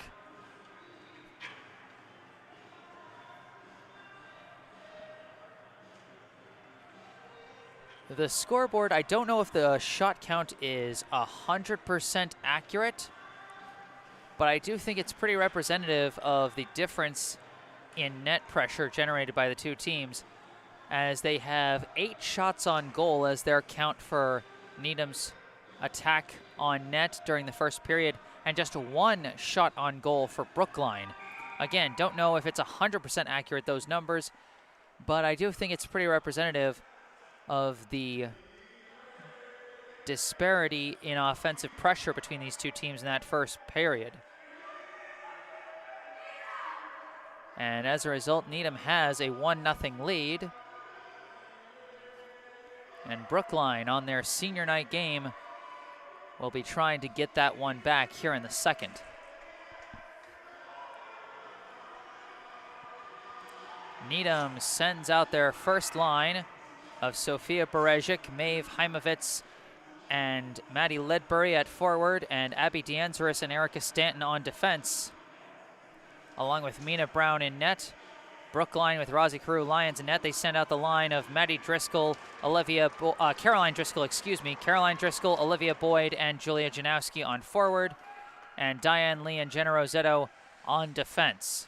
The scoreboard, I don't know if the shot count is 100% accurate, but I do think it's pretty representative of the difference in net pressure generated by the two teams, as they have 8 shots on goal as their count for Needham's attack on net during the first period, and just 1 shot on goal for Brookline. Again, don't know if it's 100% accurate, those numbers, but I do think it's pretty representative of the disparity in offensive pressure between these two teams in that first period. And as a result, Needham has a 1-0 lead. And Brookline, on their senior night game, will be trying to get that one back here in the second. Needham sends out their first line of Sophia Berejic, Maeve Heimovitz, and Maddie Ledbury at forward, and Abby D'Anzaris and Erica Stanton on defense, along with Mina Brown in net. Brookline with Rosie Carew Lyons in net. They send out the line of Maddie Driscoll, Caroline Driscoll, Olivia Boyd, and Julia Janowski on forward, and Diane Lee and Jenna Rosetto on defense.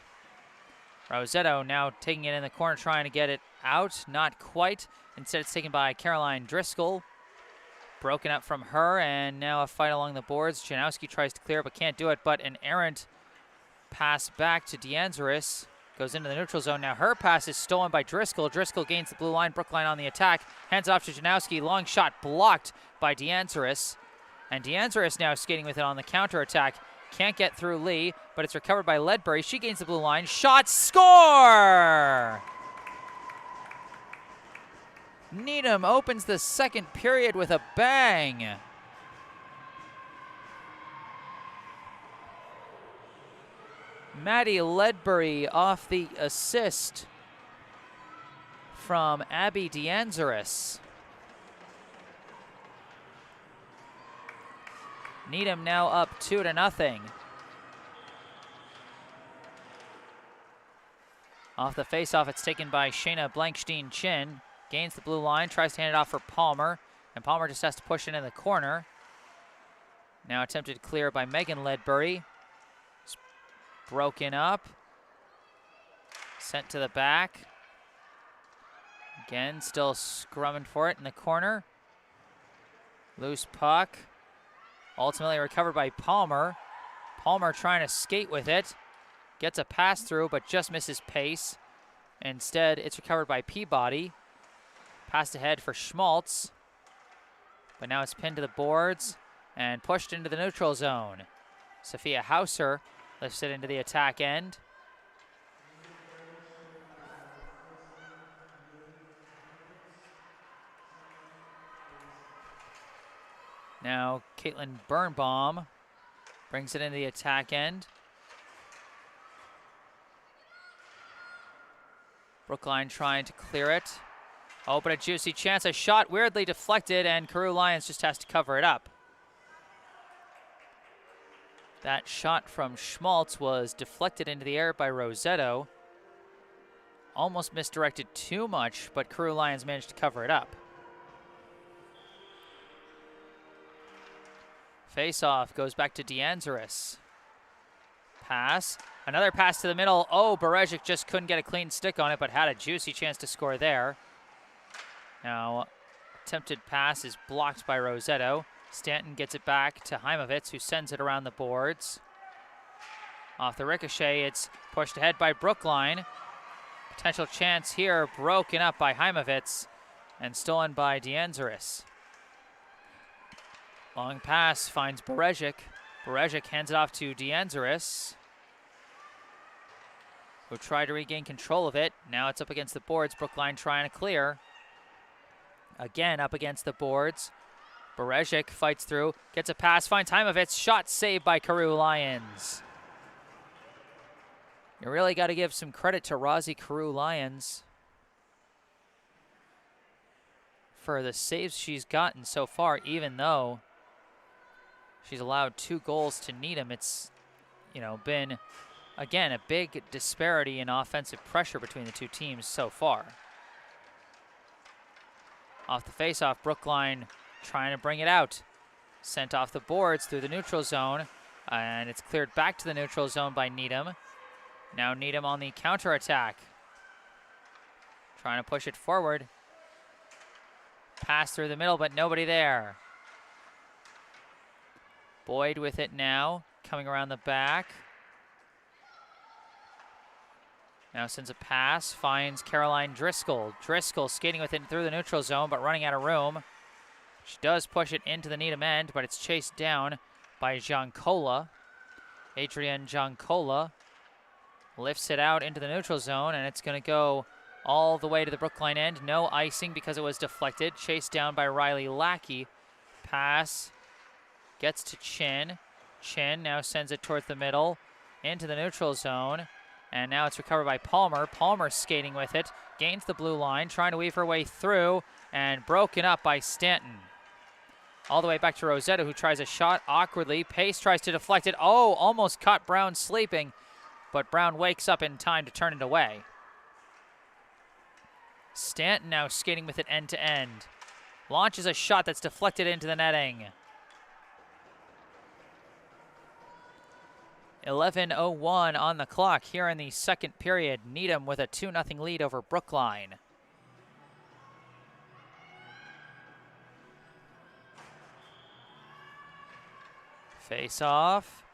Rosetto now taking it in the corner, trying to get it out. Not quite. Instead, it's taken by Caroline Driscoll. Broken up from her, and now a fight along the boards. Janowski tries to clear but can't do it, but an errant pass back to D'Anzaris. Goes into the neutral zone. Now her pass is stolen by Driscoll. Driscoll gains the blue line. Brookline on the attack. Hands it off to Janowski. Long shot blocked by D'Anzaris. And D'Anzaris now skating with it on the counterattack. Can't get through Lee, but it's recovered by Ledbury. She gains the blue line. Shot, score! Needham opens the second period with a bang. Maddie Ledbury off the assist from Abby D'Anzaris. Needham now up 2-0. Off the faceoff, it's taken by Shayna Blankstein-Chin. Gains the blue line, tries to hand it off for Palmer, and Palmer just has to push it in the corner. Now attempted clear by Megan Ledbury. Broken up. Sent to the back. Again, still scrumming for it in the corner. Loose puck. Ultimately recovered by Palmer. Palmer trying to skate with it. Gets a pass through, but just misses pace. Instead, it's recovered by Peabody. Passed ahead for Schmaltz. But now it's pinned to the boards and pushed into the neutral zone. Sophia Hauser lifts it into the attack end. Now Caitlin Birnbaum brings it into the attack end. Brookline trying to clear it. Oh, but a juicy chance. A shot weirdly deflected, and Carew Lyons just has to cover it up. That shot from Schmaltz was deflected into the air by Rosetto. Almost misdirected too much, but Carew Lyons managed to cover it up. Face-off goes back to D'Anzaris. Pass. Another pass to the middle. Oh, Berejic just couldn't get a clean stick on it, but had a juicy chance to score there. Now, attempted pass is blocked by Rosetto. Stanton gets it back to Heimovitz, who sends it around the boards. Off the ricochet, it's pushed ahead by Brookline. Potential chance here, broken up by Heimovitz and stolen by D'Anzaris. Long pass finds Berezic. Berezic hands it off to D'Anzaris, who tried to regain control of it. Now it's up against the boards. Brookline trying to clear. Again up against the boards. Berezic fights through, gets a pass, finds Heimovitz. Shot saved by Carew Lions. You really got to give some credit to Rosie Carew Lions for the saves she's gotten so far, even though she's allowed 2 goals to Needham. It's, been, again, a big disparity in offensive pressure between the two teams so far. Off the faceoff, Brookline trying to bring it out. Sent off the boards through the neutral zone, and it's cleared back to the neutral zone by Needham. Now Needham on the counterattack. Trying to push it forward. Pass through the middle, but nobody there. Boyd with it now, coming around the back. Now sends a pass, finds Caroline Driscoll. Driscoll skating with it through the neutral zone, but running out of room. She does push it into the Needham end, but it's chased down by Giancola. Adrian Giancola lifts it out into the neutral zone, and it's going to go all the way to the Brookline end. No icing because it was deflected. Chased down by Riley Lackey. Pass gets to Chin. Chin now sends it towards the middle into the neutral zone. And now it's recovered by Palmer. Palmer skating with it. Gains the blue line, trying to weave her way through, and broken up by Stanton. All the way back to Rosetta, who tries a shot awkwardly. Pace tries to deflect it. Oh, almost caught Brown sleeping, but Brown wakes up in time to turn it away. Stanton now skating with it end to end. Launches a shot that's deflected into the netting. 11:01 on the clock here in the second period. Needham with a 2-0 lead over Brookline. Face off,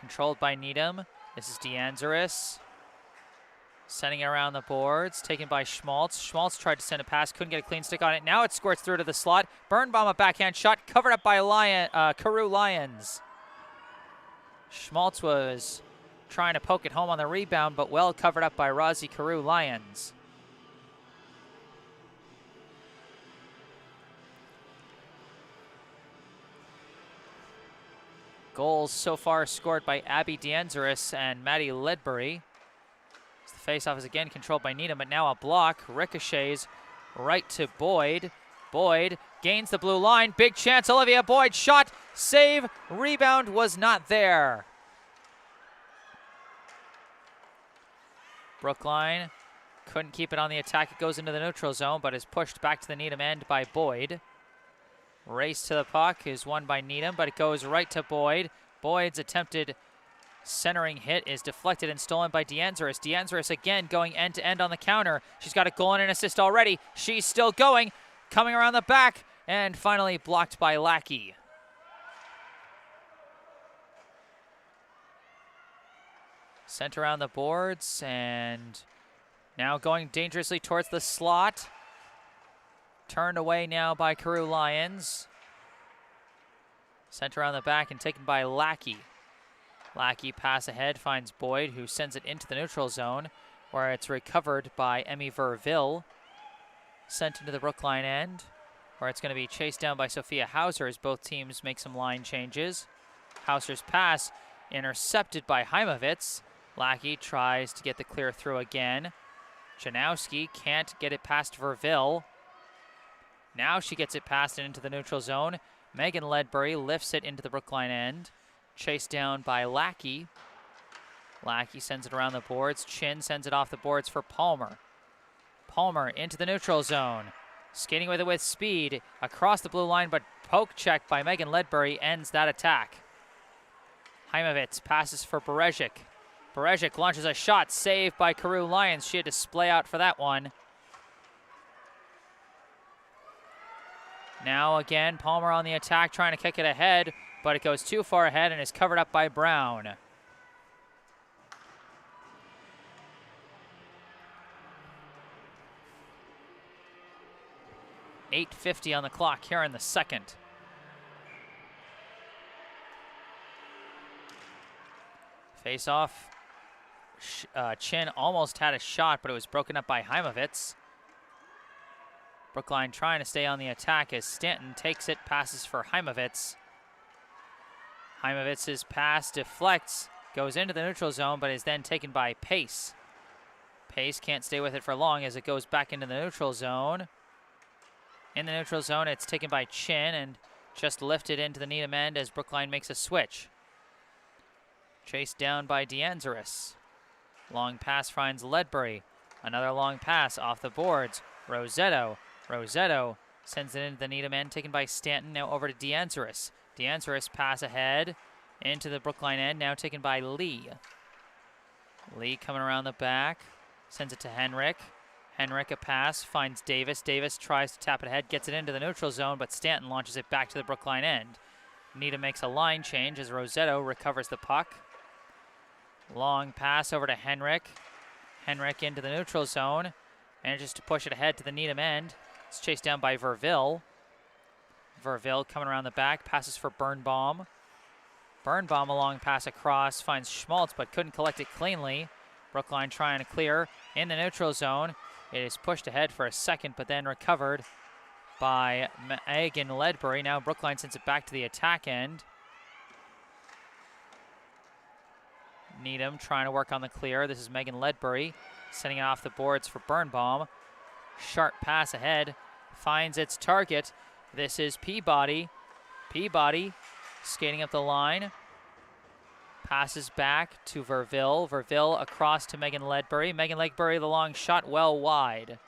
controlled by Needham. This is D'Anzaris. Sending it around the boards, taken by Schmaltz. Schmaltz tried to send a pass, couldn't get a clean stick on it. Now it squirts through to the slot. Birnbaum, a backhand shot, covered up by Carew Lions. Schmaltz was trying to poke it home on the rebound, but well covered up by Rosie Carew Lions. Goals so far scored by Abby D'Anzaris and Maddie Ledbury. The faceoff is again controlled by Needham, but now a block. Ricochets right to Boyd. Boyd gains the blue line. Big chance. Olivia Boyd shot. Save. Rebound was not there. Brookline couldn't keep it on the attack. It goes into the neutral zone, but is pushed back to the Needham end by Boyd. Race to the puck is won by Needham, but it goes right to Boyd. Boyd's attempted centering hit is deflected and stolen by D'Anzaris. D'Anzaris again going end to end on the counter. She's got a goal and an assist already. She's still going, coming around the back, and finally blocked by Lackey. Sent around the boards and now going dangerously towards the slot. Turned away now by Carew Lions. Sent around the back and taken by Lackey. Lackey pass ahead, finds Boyd, who sends it into the neutral zone, where it's recovered by Emmy Verville. Sent into the Brookline end, where it's going to be chased down by Sophia Hauser as both teams make some line changes. Hauser's pass intercepted by Heimovitz. Lackey tries to get the clear through again. Janowski can't get it past Verville. Now she gets it passed into the neutral zone. Megan Ledbury lifts it into the Brookline end. Chased down by Lackey. Lackey sends it around the boards. Chin sends it off the boards for Palmer. Palmer into the neutral zone. Skating with it with speed across the blue line, but poke check by Megan Ledbury ends that attack. Heimovitz passes for Berezic. Berezic launches a shot, saved by Carew Lions. She had to splay out for that one. Now again, Palmer on the attack, trying to kick it ahead, but it goes too far ahead and is covered up by Brown. .8:50 on the clock here in the second. Face off. Chin almost had a shot, but it was broken up by Heimovitz. Brookline trying to stay on the attack as Stanton takes it, passes for Heimovitz. Heimovitz's pass deflects, goes into the neutral zone, but is then taken by Pace. Pace can't stay with it for long as it goes back into the neutral zone. In the neutral zone, it's taken by Chin and just lifted into the Needham end as Brookline makes a switch. Chased down by D'Anzaris. Long pass finds Ledbury. Another long pass off the boards. Rosetto sends it into the Needham end, taken by Stanton. Now over to D'Anzaris. D'Anzaris pass ahead into the Brookline end, now taken by Lee. Lee coming around the back, sends it to Henrik. Henrik a pass, finds Davis. Davis tries to tap it ahead, gets it into the neutral zone, but Stanton launches it back to the Brookline end. Needham makes a line change as Rosetto recovers the puck. Long pass over to Henrik. Henrik into the neutral zone, manages to push it ahead to the Needham end. It's chased down by Verville. Verville coming around the back, passes for Birnbaum. Birnbaum a long pass across, finds Schmaltz, but couldn't collect it cleanly. Brookline trying to clear in the neutral zone. It is pushed ahead for a second, but then recovered by Megan Ledbury. Now Brookline sends it back to the attack end. Needham trying to work on the clear. This is Megan Ledbury sending it off the boards for Birnbaum. Sharp pass ahead, finds its target. This is Peabody. Peabody skating up the line. Passes back to Verville. Verville across to Megan Ledbury. Megan Ledbury, the long shot, well wide.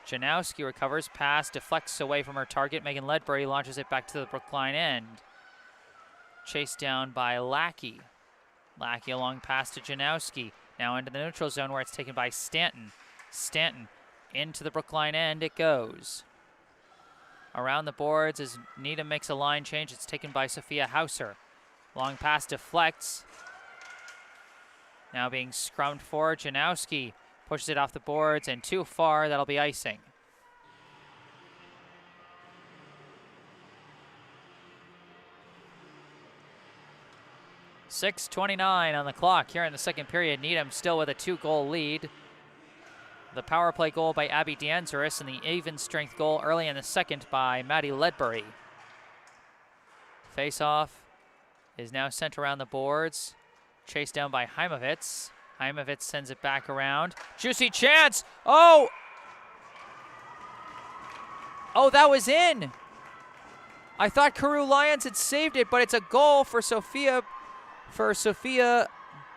Janowski recovers. Pass deflects away from her target. Megan Ledbury launches it back to the Brookline end. Chased down by Lackey. Lackey a long pass to Janowski. Now into the neutral zone where it's taken by Stanton. Stanton into the Brookline end it goes. Around the boards as Needham makes a line change. It's taken by Sophia Hauser. Long pass deflects. Now being scrummed for. Janowski pushes it off the boards and too far. That'll be icing. .6:29 on the clock here in the second period. Needham still with a 2-goal lead. The power play goal by Abby D'Anzaris and the even strength goal early in the second by Maddie Ledbury. Face-off is now sent around the boards. Chased down by Heimovitz. Heimovitz sends it back around. Juicy chance! Oh, that was in! I thought Karoo Lyons had saved it, but it's a goal for Sophia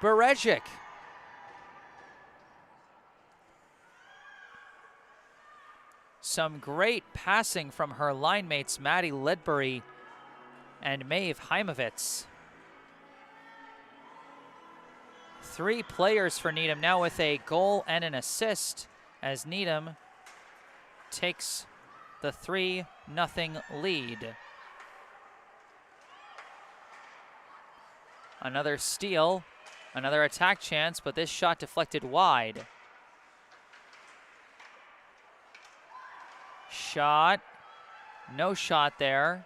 Berejic. Some great passing from her line mates, Maddie Ledbury and Maeve Heimovitz. 3 players for Needham now with a goal and an assist as Needham takes the 3-0 lead. Another steal, another attack chance, but this shot deflected wide. Shot, no shot there.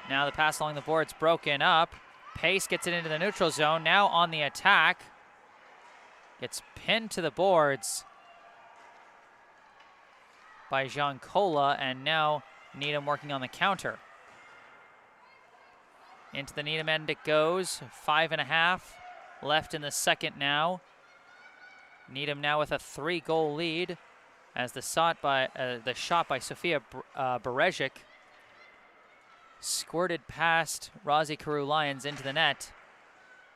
Now the pass along the board's broken up. Pace gets it into the neutral zone, now on the attack. Gets pinned to the boards by Giancola, and now Needham working on the counter. Into the Needham end it goes, 5.5 left in the second now. Needham now with a 3-goal lead as the shot by Sophia Berejic squirted past Rosie Karoo Lyons into the net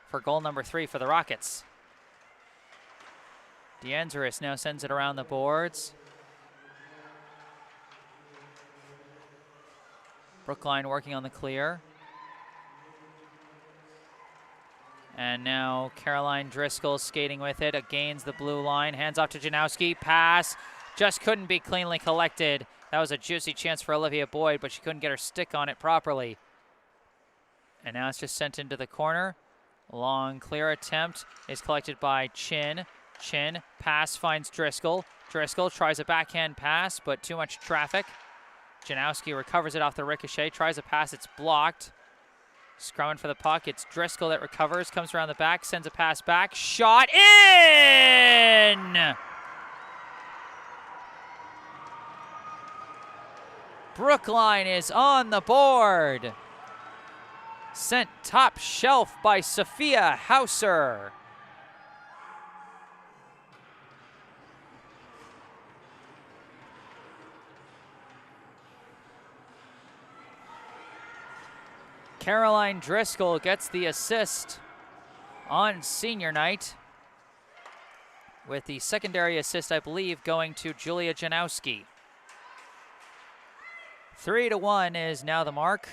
for goal number 3 for the Rockets. D'Anzaris now sends it around the boards. Brookline working on the clear. And now Caroline Driscoll skating with it, gains the blue line, hands off to Janowski, pass, just couldn't be cleanly collected. That was a juicy chance for Olivia Boyd, but she couldn't get her stick on it properly. And now it's just sent into the corner. Long clear attempt is collected by Chin. Chin, pass finds Driscoll. Driscoll tries a backhand pass, but too much traffic. Janowski recovers it off the ricochet, tries a pass, it's blocked. Scrumming for the puck. It's Driscoll that recovers, comes around the back, sends a pass back. Shot in! Brookline is on the board. Sent top shelf by Sophia Hauser. Caroline Driscoll gets the assist on senior night, with the secondary assist, I believe, going to Julia Janowski. 3-1 is now the mark,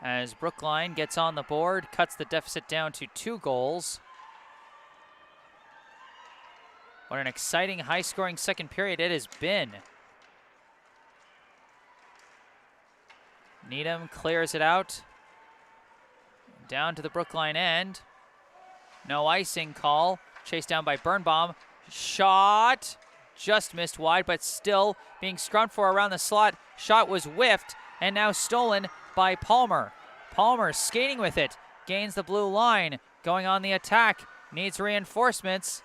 as Brookline gets on the board, cuts the deficit down to 2 goals. What an exciting, high-scoring second period it has been. Needham clears it out. Down to the Brookline end. No icing call. Chased down by Birnbaum. Shot. Just missed wide, but still being scrummed for around the slot. Shot was whiffed and now stolen by Palmer. Palmer skating with it. Gains the blue line. Going on the attack. Needs reinforcements.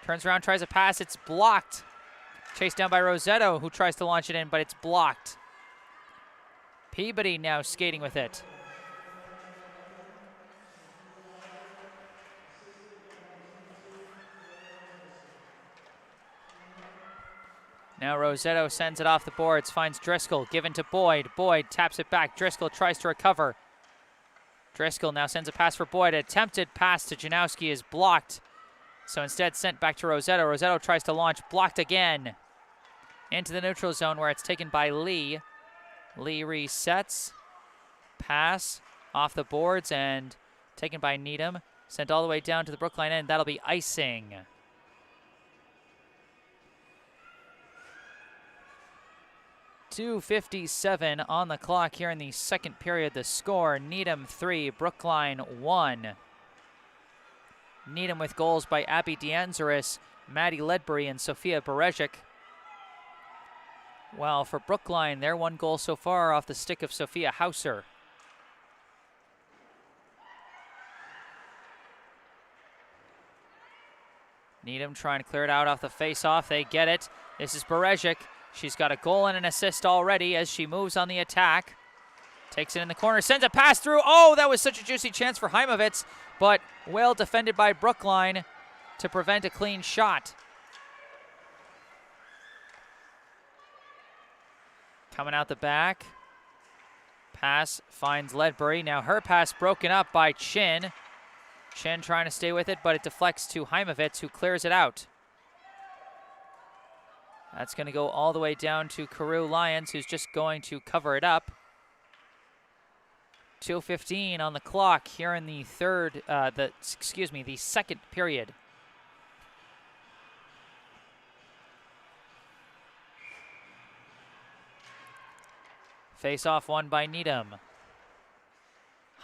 Turns around, tries a pass. It's blocked. Chased down by Rosetto, who tries to launch it in, but it's blocked. Peabody now skating with it. Now Rosetto sends it off the boards, finds Driscoll, given to Boyd. Boyd taps it back. Driscoll tries to recover. Driscoll now sends a pass for Boyd. Attempted pass to Janowski is blocked. So instead sent back to Rosetto. Rosetto tries to launch, blocked again. Into the neutral zone where it's taken by Lee. Lee resets. Pass off the boards and taken by Needham. Sent all the way down to the Brookline end. That'll be icing. .257 on the clock here in the second period. The score, Needham 3, Brookline 1. Needham with goals by Abby D'Anzaris, Maddie Ledbury, and Sophia Berezic. While for Brookline, their 1 goal so far off the stick of Sophia Hauser. Needham trying to clear it out off the face-off. They get it. This is Berezic. She's got a goal and an assist already as she moves on the attack. Takes it in the corner, sends a pass through. Oh, that was such a juicy chance for Heimovitz, but well defended by Brookline to prevent a clean shot. Coming out the back. Pass finds Ledbury. Now her pass broken up by Chin. Chin trying to stay with it, but it deflects to Heimovitz, who clears it out. That's going to go all the way down to Carew Lyons, who's just going to cover it up. 2:15 on the clock here in the the second period. Face-off won by Needham.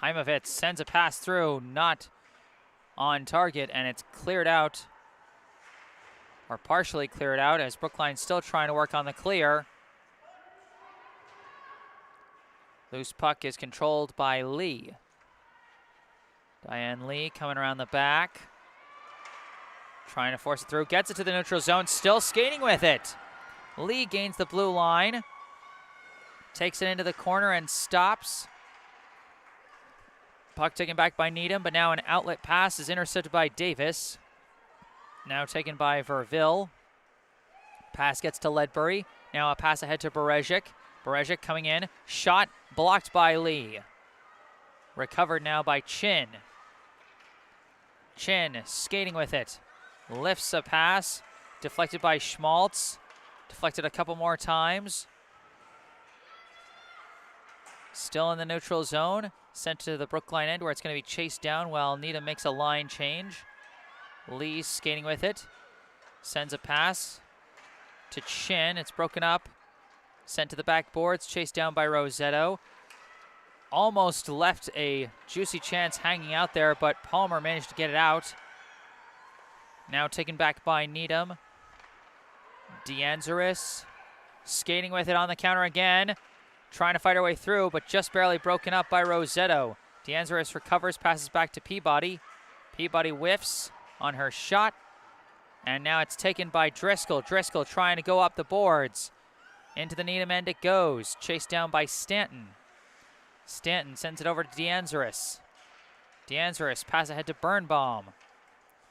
Heimovitz sends a pass through, not on target, and it's cleared out, or partially cleared out, as Brookline's still trying to work on the clear. Loose puck is controlled by Lee. Diane Lee coming around the back. Trying to force it through, gets it to the neutral zone, still skating with it. Lee gains the blue line. Takes it into the corner and stops. Puck taken back by Needham, but now an outlet pass is intercepted by Davis. Now taken by Verville. Pass gets to Ledbury. Now a pass ahead to Berezic. Berezic coming in. Shot blocked by Lee. Recovered now by Chin. Chin skating with it. Lifts a pass. Deflected by Schmaltz. Deflected a couple more times. Still in the neutral zone. Sent to the Brookline end where it's going to be chased down while Needham makes a line change. Lee skating with it. Sends a pass to Chin. It's broken up. Sent to the backboards. Chased down by Rosetto. Almost left a juicy chance hanging out there, but Palmer managed to get it out. Now taken back by Needham. D'Anzaris skating with it on the counter again. trying to fight her way through, but just barely broken up by Rosetto. DeAngelis recovers, passes back to Peabody. Peabody whiffs on her shot, and now it's taken by Driscoll. Driscoll trying to go up the boards. Into the Needham end it goes, chased down by Stanton. Stanton sends it over to DeAngelis. DeAngelis pass ahead to Birnbaum.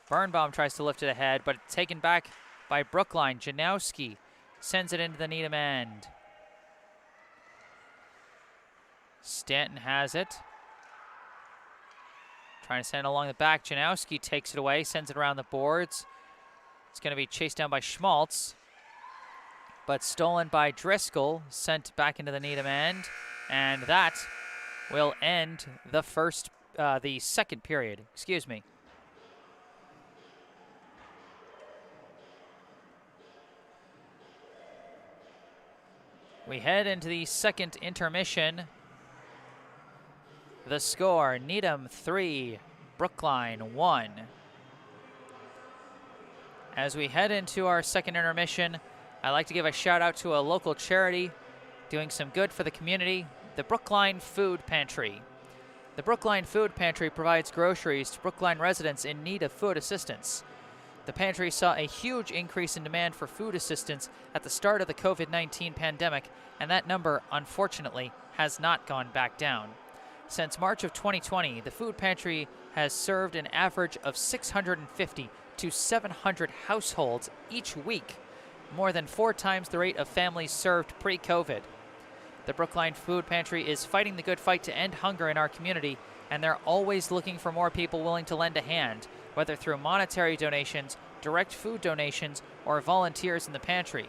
Birnbaum tries to lift it ahead, but it's taken back by Brookline. Janowski sends it into the Needham end. Stanton has it. Trying to send it along the back. Janowski takes it away, sends it around the boards. It's going to be chased down by Schmaltz, but stolen by Driscoll, sent back into the Needham end, and that will end the second period. Excuse me. We head into the second intermission. The score, Needham 3, Brookline 1. As we head into our second intermission, I'd like to give a shout out to a local charity doing some good for the community, the Brookline Food Pantry. The Brookline Food Pantry provides groceries to Brookline residents in need of food assistance. The pantry saw a huge increase in demand for food assistance at the start of the COVID-19 pandemic, and that number, unfortunately, has not gone back down. Since March of 2020, the food pantry has served an average of 650 to 700 households each week, more than 4 times the rate of families served pre-COVID. The Brookline Food Pantry is fighting the good fight to end hunger in our community, and they're always looking for more people willing to lend a hand, whether through monetary donations, direct food donations, or volunteers in the pantry.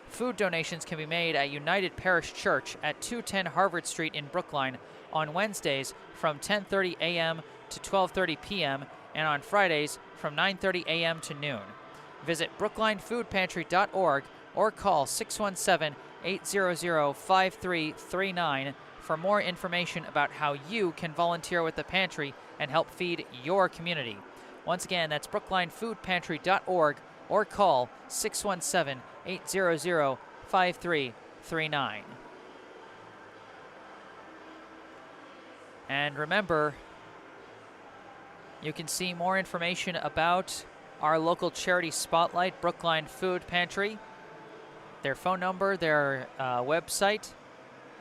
Food donations can be made at United Parish Church at 210 Harvard Street in Brookline on Wednesdays from 10:30 a.m. to 12:30 p.m. and on Fridays from 9:30 a.m. to noon. Visit brooklinefoodpantry.org or call 617-800-5339 for more information about how you can volunteer with the pantry and help feed your community. Once again, that's brooklinefoodpantry.org or call 617-800-5339. And remember, you can see more information about our local charity spotlight, Brookline Food Pantry, their phone number, their website,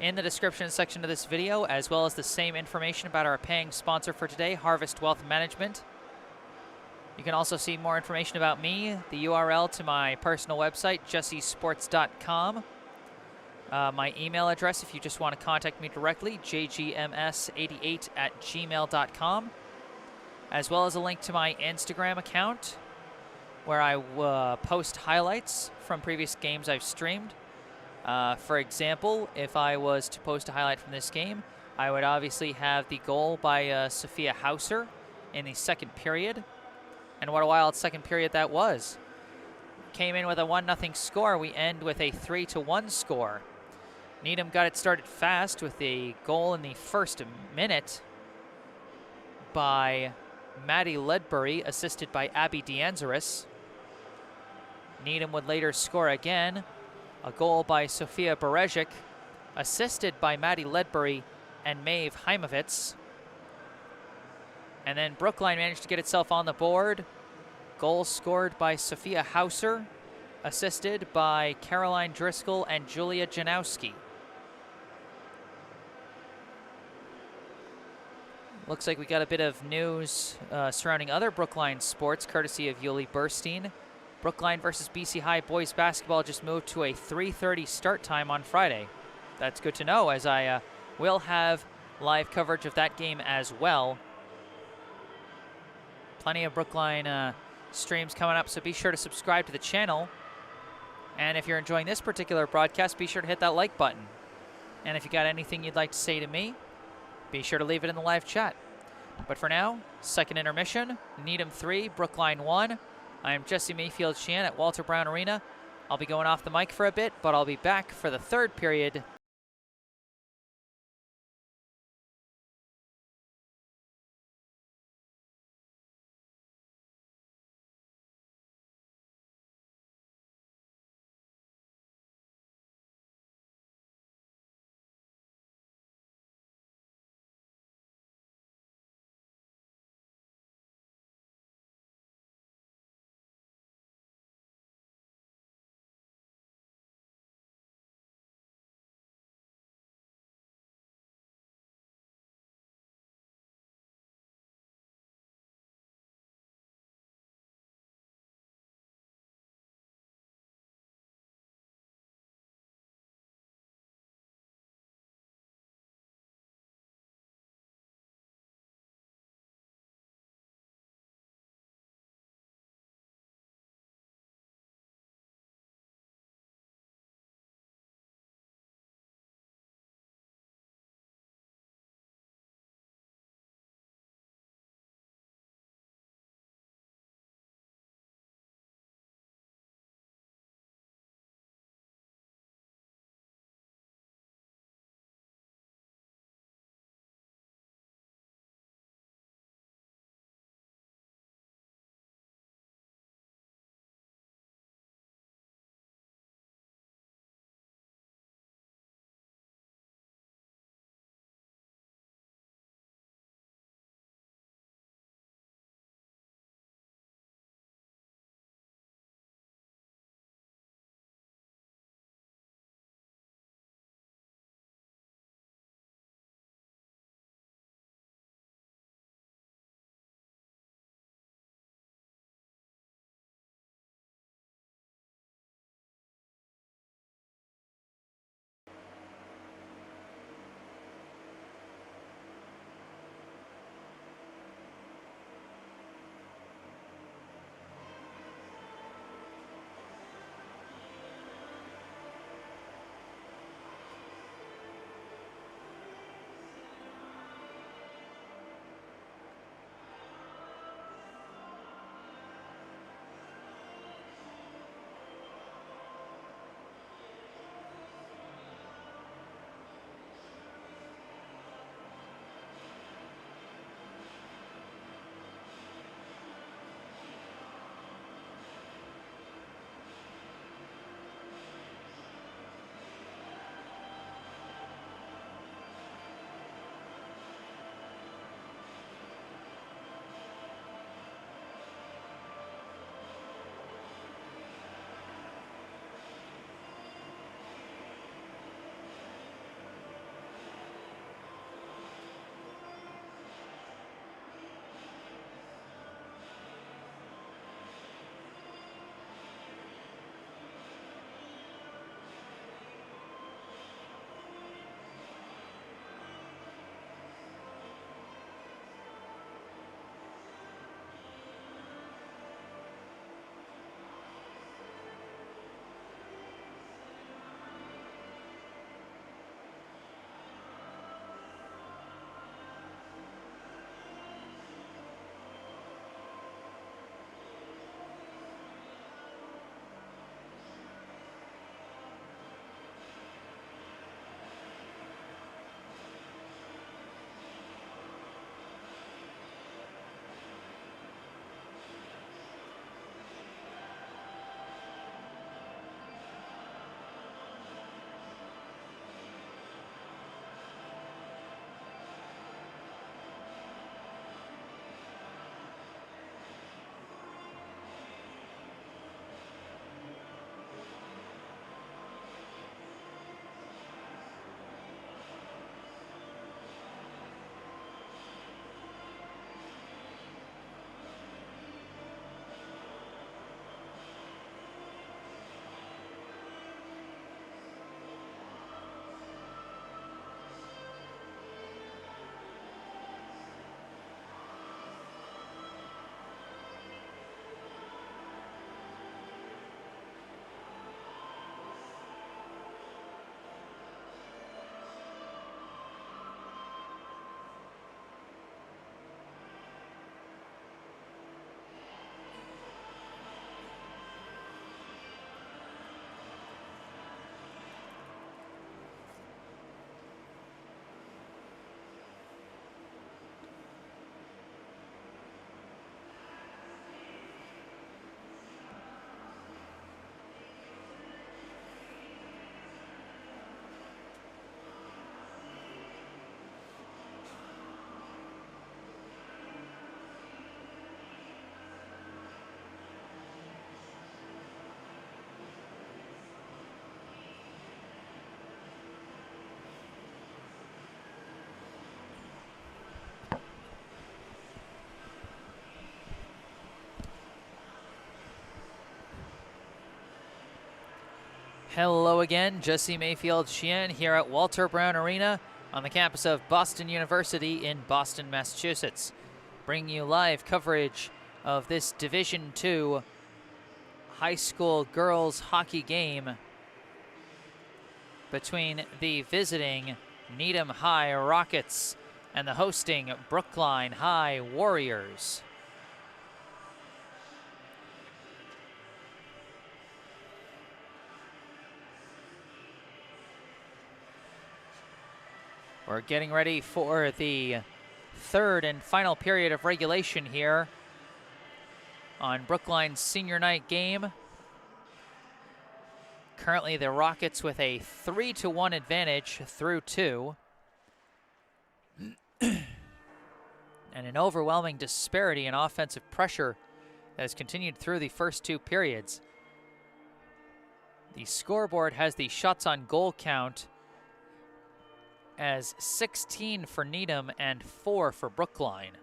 in the description section of this video, as well as the same information about our paying sponsor for today, Harvest Wealth Management. You can also see more information about me, the URL to my personal website, jessesports.com. My email address, if you just want to contact me directly, jgms88@gmail.com, as well as a link to my Instagram account, where I post highlights from previous games I've streamed. For example, if I was to post a highlight from this game, I would obviously have the goal by Sophia Hauser in the second period. And what a wild second period that was. Came in with a 1-0 score. We end with a 3-1 score. Needham got it started fast with a goal in the first minute by Maddie Ledbury, assisted by Abby DeAngelis. Needham would later score again. A goal by Sofia Berezic, assisted by Maddie Ledbury and Maeve Heimovitz. And then Brookline managed to get itself on the board. Goal scored by Sophia Hauser, assisted by Caroline Driscoll and Julia Janowski. Looks like we got a bit of news surrounding other Brookline sports, courtesy of Yuli Burstein. Brookline versus BC High boys basketball just moved to a 3:30 start time on Friday. That's good to know, as I will have live coverage of that game as well. Plenty of Brookline streams coming up, so be sure to subscribe to the channel. And if you're enjoying this particular broadcast, be sure to hit that like button. And if you got anything you'd like to say to me, be sure to leave it in the live chat. But for now, second intermission, Needham 3, Brookline 1. I am Jesse Mayfield-Sheehan at Walter Brown Arena. I'll be going off the mic for a bit, but I'll be back for the third period Hello again, Jesse Mayfield-Sheehan here at Walter Brown Arena on the campus of Boston University in Boston, Massachusetts, bringing you live coverage of this Division II high school girls hockey game between the visiting Needham High Rockets and the hosting Brookline High Warriors. We're getting ready for the third and final period of regulation here on Brookline's senior night game. Currently the Rockets with a 3-1 advantage through two. And an overwhelming disparity in offensive pressure that has continued through the first two periods. The scoreboard has the shots on goal count as 16 for Needham and 4 for Brookline.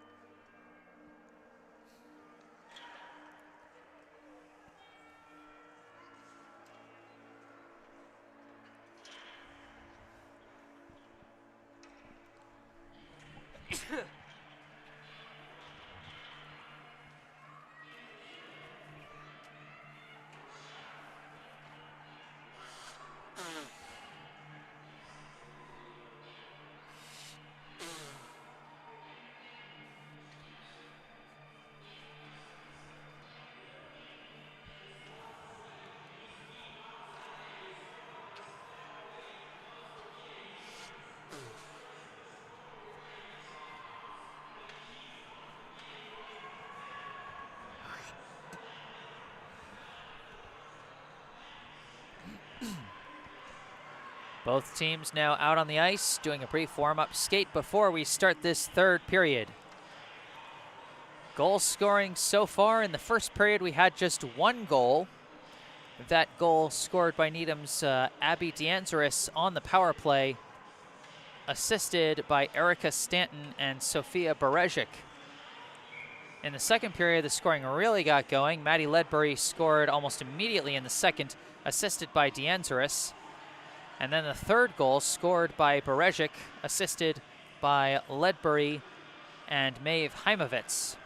Both teams now out on the ice doing a brief warm-up skate before we start this third period. Goal scoring so far in the first period, we had just one goal. That goal scored by Needham's Abby D'Anzaris on the power play, assisted by Erica Stanton and Sophia Berezic. In the second period, the scoring really got going. Maddie Ledbury scored almost immediately in the second, assisted by D'Anzaris. And then the third goal scored by Berezic, assisted by Ledbury and Maeve Heimovitz.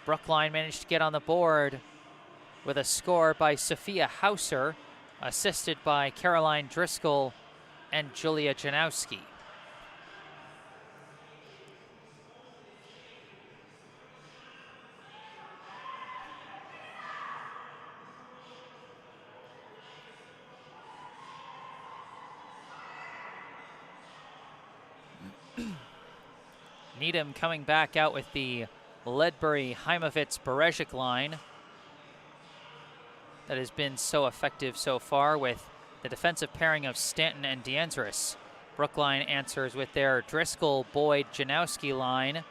Brookline managed to get on the board with a score by Sophia Hauser, assisted by Caroline Driscoll and Julia Janowski. Needham coming back out with the Ledbury, Heimovitz, Berezic line that has been so effective so far, with the defensive pairing of Stanton and D'Anzaris. Brookline answers with their Driscoll, Boyd, Janowski line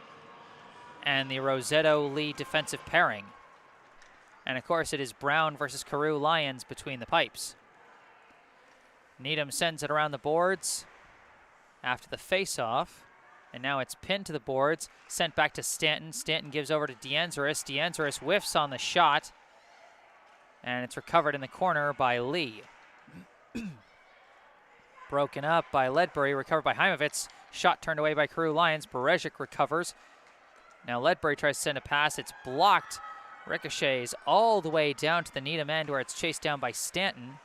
and the Rosetto-Lee defensive pairing. And of course it is Brown versus Carew Lions between the pipes. Needham sends it around the boards after the face-off. And now it's pinned to the boards, sent back to Stanton. Stanton gives over to D'Anzaris. D'Anzaris whiffs on the shot, and it's recovered in the corner by Lee. Broken up by Ledbury, recovered by Heimovitz. Shot turned away by Carew Lions. Berezic recovers. Now Ledbury tries to send a pass. It's blocked. Ricochets all the way down to the Needham end, where it's chased down by Stanton.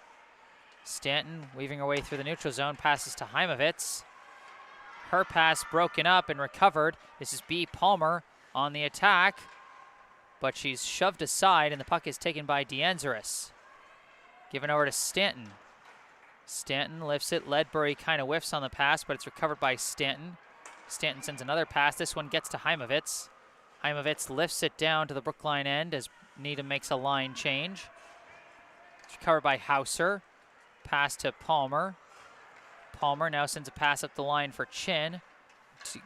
Stanton weaving her way through the neutral zone, passes to Heimovitz. Her pass broken up and recovered. This is B. Palmer on the attack, but she's shoved aside and the puck is taken by D'Anzaris. Given over to Stanton. Stanton lifts it. Ledbury kind of whiffs on the pass, but it's recovered by Stanton. Stanton sends another pass. This one gets to Heimovitz. Heimovitz lifts it down to the Brookline end as Needham makes a line change. It's recovered by Hauser. Pass to Palmer. Palmer now sends a pass up the line for Chin.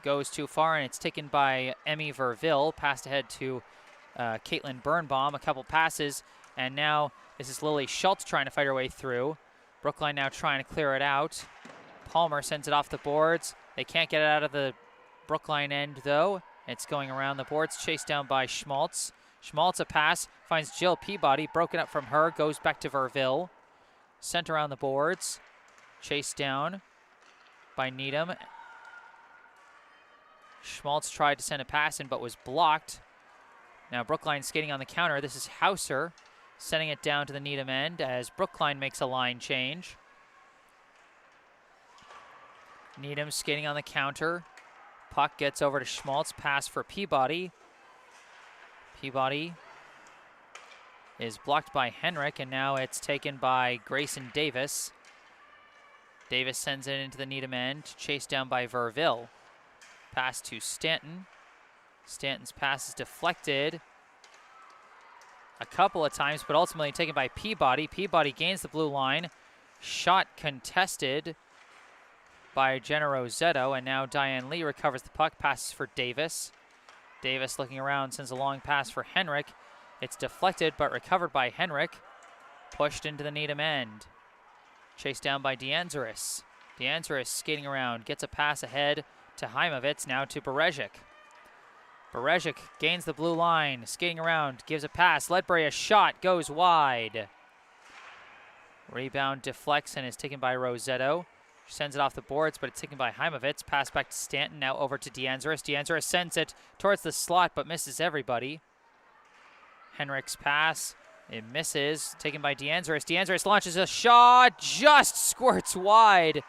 Goes too far, and it's taken by Emmy Verville. Passed ahead to Caitlin Birnbaum. A couple passes, and now this is Lily Schultz trying to fight her way through. Brookline now trying to clear it out. Palmer sends it off the boards. They can't get it out of the Brookline end, though. It's going around the boards, chased down by Schmaltz. Schmaltz a pass, finds Jill Peabody, broken up from her, goes back to Verville. Sent around the boards. Chased down by Needham. Schmaltz tried to send a pass in but was blocked. Now Brookline skating on the counter. This is Hauser sending it down to the Needham end as Brookline makes a line change. Needham skating on the counter. Puck gets over to Schmaltz. Pass for Peabody. Peabody is blocked by Henrik, and now it's taken by Grayson Davis. Davis sends it into the Needham end, chased down by Verville. Pass to Stanton. Stanton's pass is deflected a couple of times, but ultimately taken by Peabody. Peabody gains the blue line. Shot contested by Jenna Rosetto, and now Diane Lee recovers the puck, passes for Davis. Davis looking around, sends a long pass for Henrik. It's deflected, but recovered by Henrik. Pushed into the Needham end. Chased down by D'Anzeris. D'Anzeris skating around, gets a pass ahead to Heimovitz, now to Berezik. Berezik gains the blue line, skating around, gives a pass. Ledbury, a shot, goes wide. Rebound deflects and is taken by Rosetto. She sends it off the boards, but it's taken by Heimovitz. Pass back to Stanton, now over to D'Anzeris. D'Anzeris sends it towards the slot, but misses everybody. Henrik's pass, it misses, taken by D'Anzeris. D'Anzeris launches a shot, just squirts wide.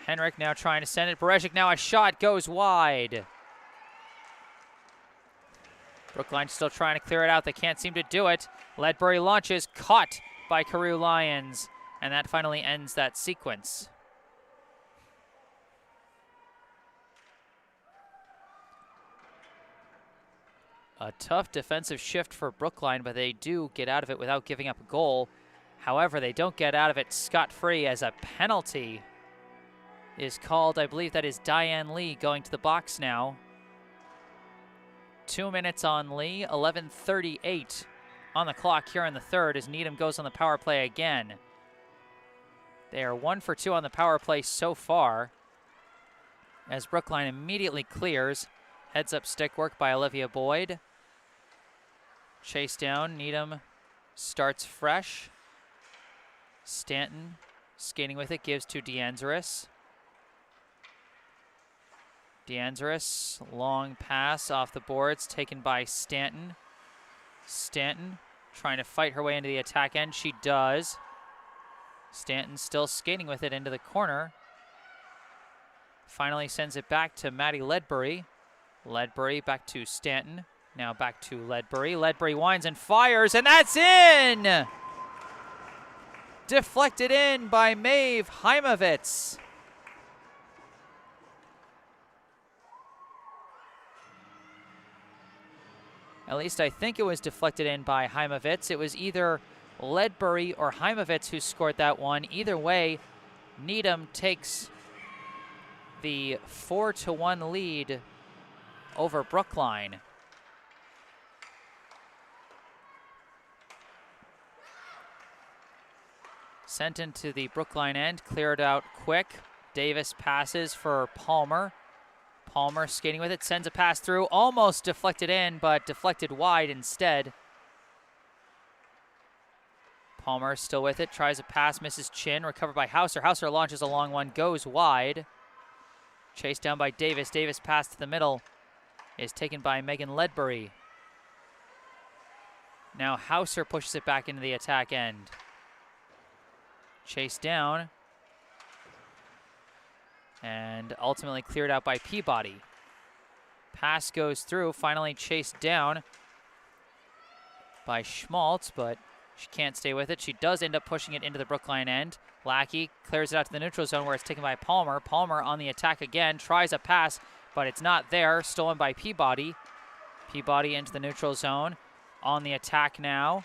Henrik now trying to send it. Berezik now a shot, goes wide. Brookline still trying to clear it out. They can't seem to do it. Ledbury launches, caught by Carew Lyons, and that finally ends that sequence. A tough defensive shift for Brookline, but they do get out of it without giving up a goal. However, they don't get out of it scot-free as a penalty is called. I believe that is Diane Lee going to the box now. 2 minutes on Lee, 11:38 on the clock here in the third as Needham goes on the power play again. They are 1 for 2 on the power play so far as Brookline immediately clears. Heads up stick work by Olivia Boyd. Chase down, Needham starts fresh. Stanton skating with it, gives to D'Anzeris. D'Anzeris, long pass off the boards, taken by Stanton. Stanton trying to fight her way into the attack end. She does. Stanton still skating with it into the corner. Finally sends it back to Maddie Ledbury. Ledbury back to Stanton. Now back to Ledbury. Ledbury winds and fires, and that's in! Deflected in by Maeve Heimovitz. At least I think it was deflected in by Heimovitz. It was either Ledbury or Heimovitz who scored that one. Either way, Needham takes the 4-1 lead over Brookline. Sent into the Brookline end, cleared out quick. Davis passes for Palmer. Palmer skating with it, sends a pass through, almost deflected in, but deflected wide instead. Palmer still with it, tries a pass, misses chin, recovered by Hauser. Hauser launches a long one, goes wide. Chased down by Davis. Davis pass to the middle is taken by Megan Ledbury. Now Hauser pushes it back into the attack end. Chased down. And ultimately cleared out by Peabody. Pass goes through, finally chased down by Schmaltz, but she can't stay with it. She does end up pushing it into the Brookline end. Lackey clears it out to the neutral zone where it's taken by Palmer. Palmer on the attack again, tries a pass, but it's not there. Stolen by Peabody. Peabody into the neutral zone. On the attack now,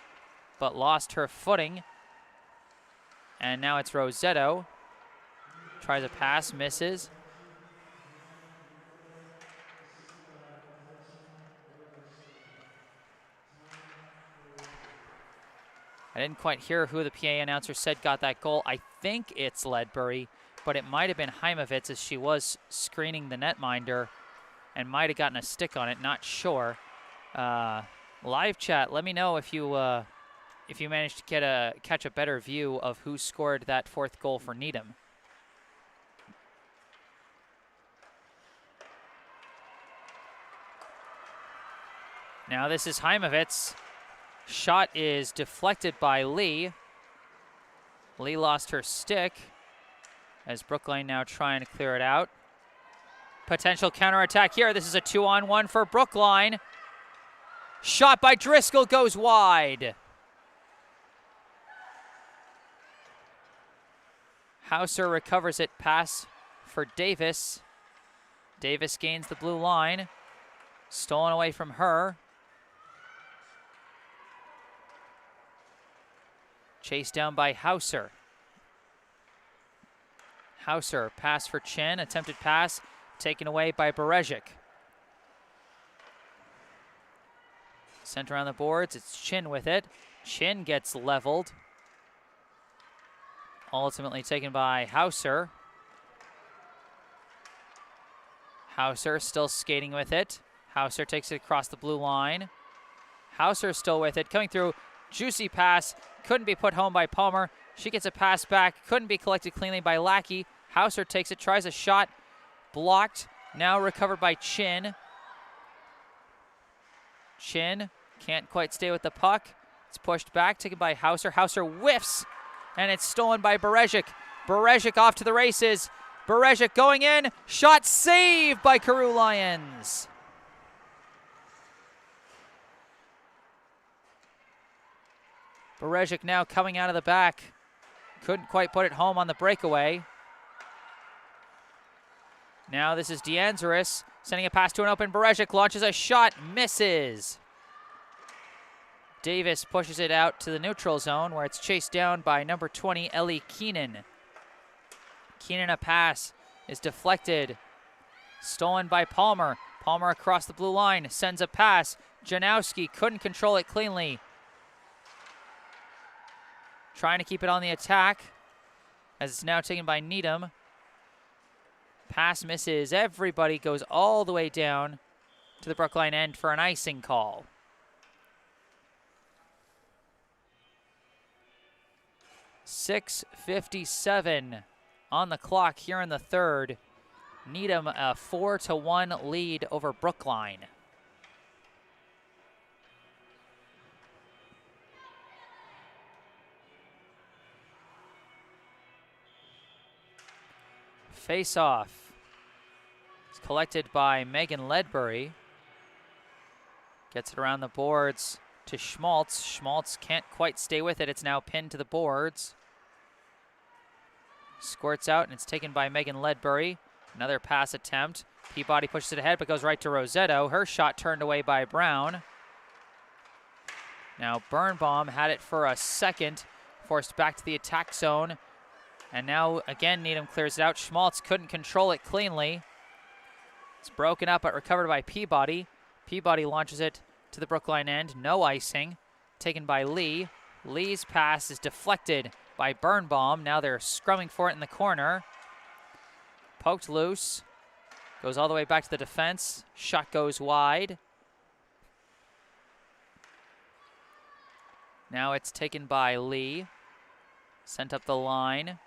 but lost her footing. And now it's Rosetto. Tries a pass, misses. I didn't quite hear who the PA announcer said got that goal. I think it's Ledbury, but it might have been Heimovitz as she was screening the netminder and might have gotten a stick on it, not sure. Live chat, let me know if you if you manage to catch a better view of who scored that fourth goal for Needham. Now this is Heimovitz. Shot is deflected by Lee. Lee lost her stick as Brookline now trying to clear it out. Potential counterattack here. This is a 2-on-1 for Brookline. Shot by Driscoll goes wide. Hauser recovers it. Pass for Davis. Davis gains the blue line. Stolen away from her. Chased down by Hauser. Hauser, pass for Chin. Attempted pass taken away by Berezic. Sent around the boards. It's Chin with it. Chin gets leveled. Ultimately taken by Hauser. Hauser still skating with it. Hauser takes it across the blue line. Hauser still with it. Coming through. Juicy pass. Couldn't be put home by Palmer. She gets a pass back. Couldn't be collected cleanly by Lackey. Hauser takes it. Tries a shot. Blocked. Now recovered by Chin. Chin can't quite stay with the puck. It's pushed back. Taken by Hauser. Hauser whiffs. And it's stolen by Berezic. Berezic off to the races. Berezic going in. Shot saved by Carew Lions. Berezic now coming out of the back. Couldn't quite put it home on the breakaway. Now this is D'Anzeris sending a pass to an open Berezic. Launches a shot. Misses. Davis pushes it out to the neutral zone where it's chased down by number 20, Ellie Keenan. Keenan, a pass is deflected. Stolen by Palmer. Palmer across the blue line. Sends a pass. Janowski couldn't control it cleanly. Trying to keep it on the attack as it's now taken by Needham. Pass misses. Everybody goes all the way down to the Brookline end for an icing call. .57 on the clock here in the third. Needham a 4-1 lead over Brookline. Face-off. It's collected by Megan Ledbury. Gets it around the boards to Schmaltz. Schmaltz can't quite stay with it. It's now pinned to the boards. Squirts out, and it's taken by Megan Ledbury. Another pass attempt. Peabody pushes it ahead, but goes right to Rosetto. Her shot turned away by Brown. Now Birnbaum had it for a second. Forced back to the attack zone. And now, again, Needham clears it out. Schmaltz couldn't control it cleanly. It's broken up, but recovered by Peabody. Peabody launches it to the Brookline end. No icing. Taken by Lee. Lee's pass is deflected by Birnbaum. Now they're scrumming for it in the corner. Poked loose. Goes all the way back to the defense. Shot goes wide. Now it's taken by Lee. Sent up the line.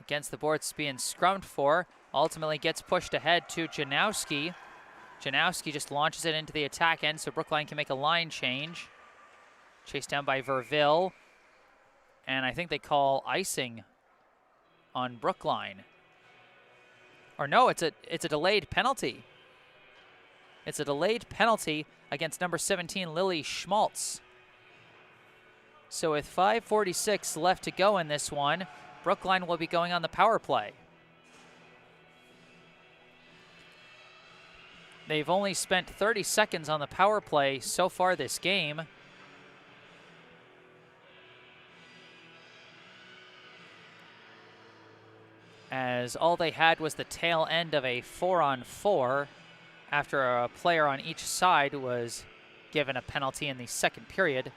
Against the boards, being scrummed for. Ultimately gets pushed ahead to Janowski. Janowski just launches it into the attack end so Brookline can make a line change. Chased down by Verville. And I think they call icing on Brookline. Or no, it's a delayed penalty. It's a delayed penalty against number 17, Lily Schmaltz. So with 5:46 left to go in this one, Brookline will be going on the power play. They've only spent 30 seconds on the power play so far this game. As all they had was the tail end of a 4-on-4 after a player on each side was given a penalty in the second period.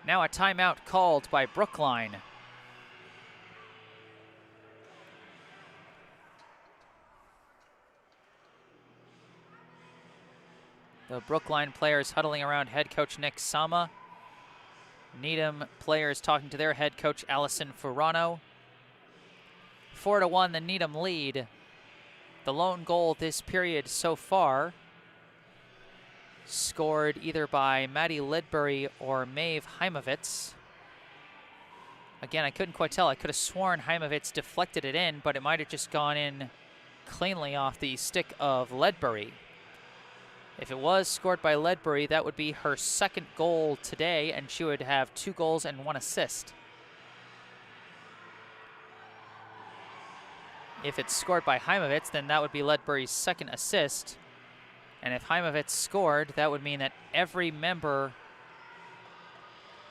Now a timeout called by Brookline. The Brookline players huddling around head coach Nick Sama. Needham players talking to their head coach, Allison Furano. 4-1, the Needham lead. The lone goal this period so far scored either by Maddie Ledbury or Maeve Heimovitz. Again, I couldn't quite tell. I could have sworn Heimovitz deflected it in, but it might have just gone in cleanly off the stick of Ledbury. If it was scored by Ledbury, that would be her second goal today, and she would have 2 goals and 1 assist. If it's scored by Heimovitz, then that would be Ledbury's second assist. And if Heimovitz scored, that would mean that every member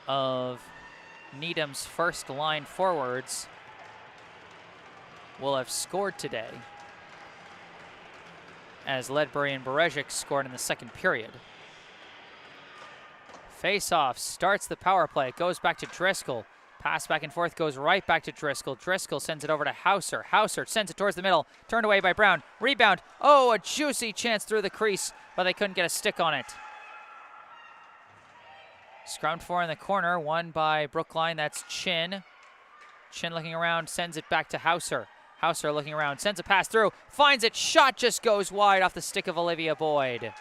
of Needham's first line forwards will have scored today, as Ledbury and Berezic scored in the second period. Face-off starts the power play. It goes back to Driscoll. Pass back and forth goes right back to Driscoll. Driscoll sends it over to Hauser. Hauser sends it towards the middle. Turned away by Brown. Rebound. Oh, a juicy chance through the crease, but they couldn't get a stick on it. Scrummed for in the corner. Won by Brookline. That's Chin. Chin looking around. Sends it back to Hauser. Hauser looking around. Sends a pass through. Finds it. Shot just goes wide off the stick of Olivia Boyd.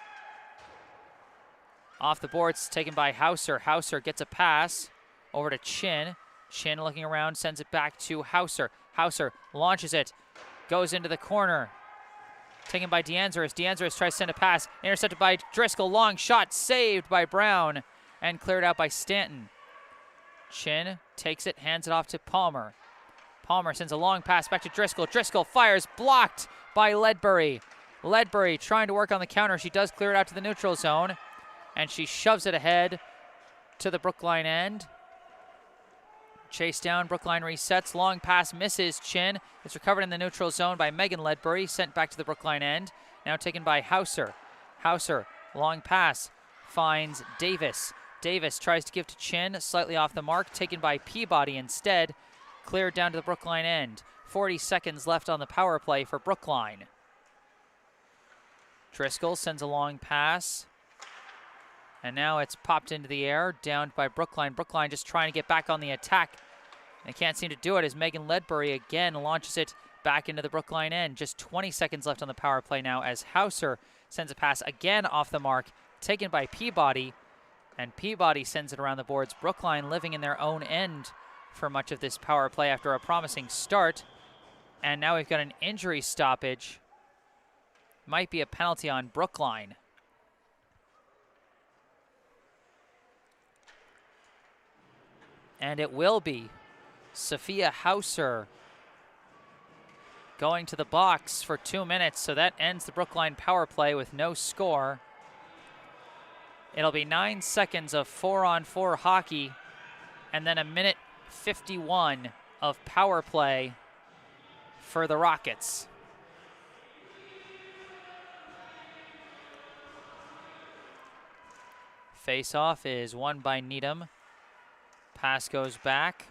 Off the boards taken by Hauser. Hauser gets a pass over to Chin. Chin looking around, sends it back to Hauser. Hauser launches it, goes into the corner. Taken by DeAngeris. DeAngeris tries to send a pass, intercepted by Driscoll. Long shot, saved by Brown, and cleared out by Stanton. Chin takes it, hands it off to Palmer. Palmer sends a long pass back to Driscoll. Driscoll fires, blocked by Ledbury. Ledbury trying to work on the counter. She does clear it out to the neutral zone, and she shoves it ahead to the Brookline end. Chase down, Brookline resets, long pass misses Chin. It's recovered in the neutral zone by Megan Ledbury, sent back to the Brookline end. Now taken by Hauser. Hauser, long pass, finds Davis. Davis tries to give to Chin, slightly off the mark, taken by Peabody instead. Cleared down to the Brookline end. 40 seconds left on the power play for Brookline. Driscoll sends a long pass. And now it's popped into the air, downed by Brookline. Brookline just trying to get back on the attack. They can't seem to do it as Megan Ledbury again launches it back into the Brookline end. Just 20 seconds left on the power play now as Hauser sends a pass again off the mark, taken by Peabody. And Peabody sends it around the boards. Brookline living in their own end for much of this power play after a promising start. And now we've got an injury stoppage. Might be a penalty on Brookline. And it will be. Sophia Hauser going to the box for 2 minutes, so that ends the Brookline power play with no score. It'll be 9 seconds of 4-on-4 hockey, and then 1:51 of power play for the Rockets. Face-off is won by Needham. Pass goes back.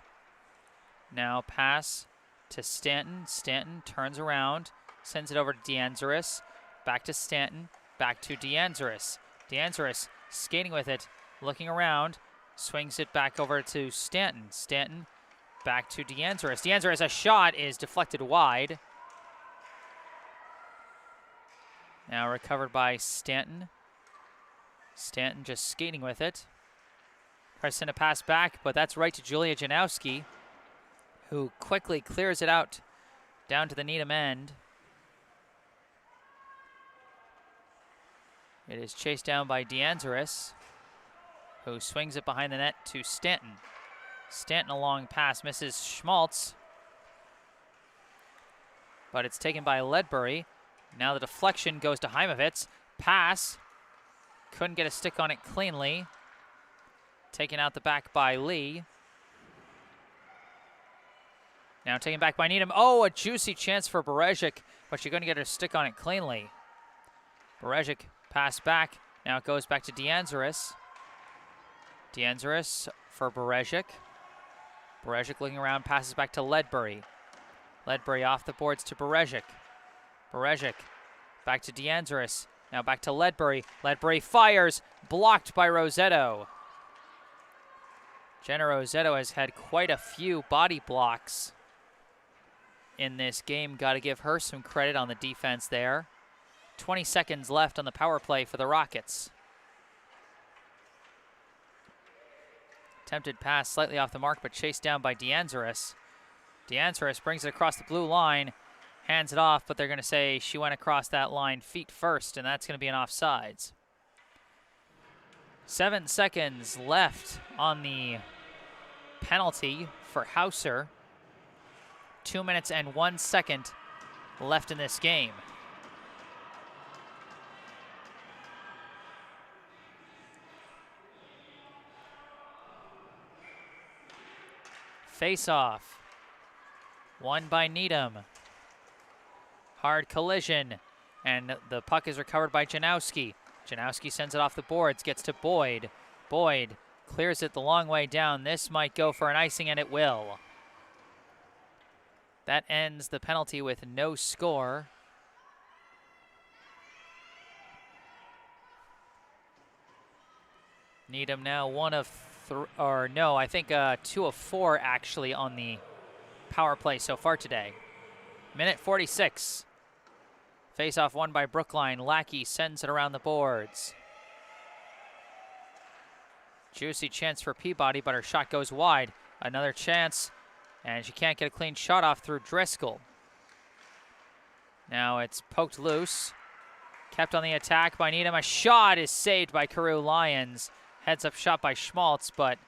Now pass to Stanton. Stanton turns around, sends it over to DeAngeris. Back to Stanton, back to DeAngeris. DeAngeris skating with it, looking around, swings it back over to Stanton. Stanton back to DeAngeris. DeAngeris, a shot is deflected wide. Now recovered by Stanton. Stanton just skating with it. Tries to send a pass back, but that's right to Julia Janowski, who quickly clears it out down to the Needham end. It is chased down by DeAngeris, who swings it behind the net to Stanton. Stanton a long pass, misses Schmaltz, but it's taken by Ledbury. Now the deflection goes to Heimovitz. Pass, couldn't get a stick on it cleanly. Taken out the back by Lee. Now taken back by Needham. Oh, a juicy chance for Berezic, but she's going to get her stick on it cleanly. Berezic pass back. Now it goes back to DeAngeris. DeAngeris for Berezic. Berezic looking around, passes back to Ledbury. Ledbury off the boards to Berezic. Berezic back to DeAngeris. Now back to Ledbury. Ledbury fires, blocked by Rosetto. Jenna Rosetto has had quite a few body blocks in this game. Got to give her some credit on the defense there. 20 seconds left on the power play for the Rockets. Attempted pass slightly off the mark, but chased down by D'Anzaris. D'Anzaris brings it across the blue line, hands it off, but they're going to say she went across that line feet first, and that's going to be an offsides. 7 seconds left on the penalty for Hauser. 2 minutes and 1 second left in this game. Face-off. Won by Needham. Hard collision. And the puck is recovered by Janowski. Janowski sends it off the boards, gets to Boyd. Boyd clears it the long way down. This might go for an icing, and it will. That ends the penalty with no score. Needham now 2 of 4 actually on the power play so far today. Minute 46. Face-off won by Brookline. Lackey sends it around the boards. Juicy chance for Peabody, but her shot goes wide. Another chance, and she can't get a clean shot off through Driscoll. Now it's poked loose. Kept on the attack by Needham. A shot is saved by Carew Lyons. Heads-up shot by Schmaltz, but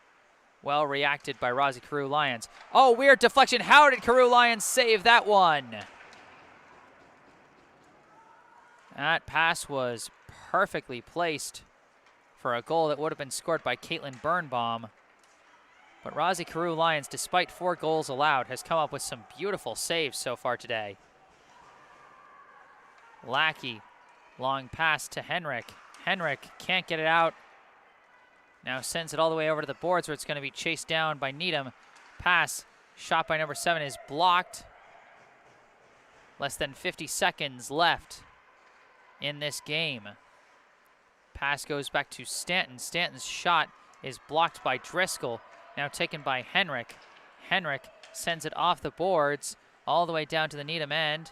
well reacted by Rosie Carew Lyons. Oh, weird deflection. How did Carew Lyons save that one? That pass was perfectly placed for a goal that would have been scored by Caitlin Birnbaum. But Rosie Carew Lyons, despite 4 goals allowed, has come up with some beautiful saves so far today. Lackey, long pass to Henrik. Henrik can't get it out. Now sends it all the way over to the boards where it's going to be chased down by Needham. Pass, shot by number 7 is blocked. Less than 50 seconds left in this game. Pass goes back to Stanton. Stanton's shot is blocked by Driscoll. Now taken by Henrik. Henrik sends it off the boards all the way down to the Needham end.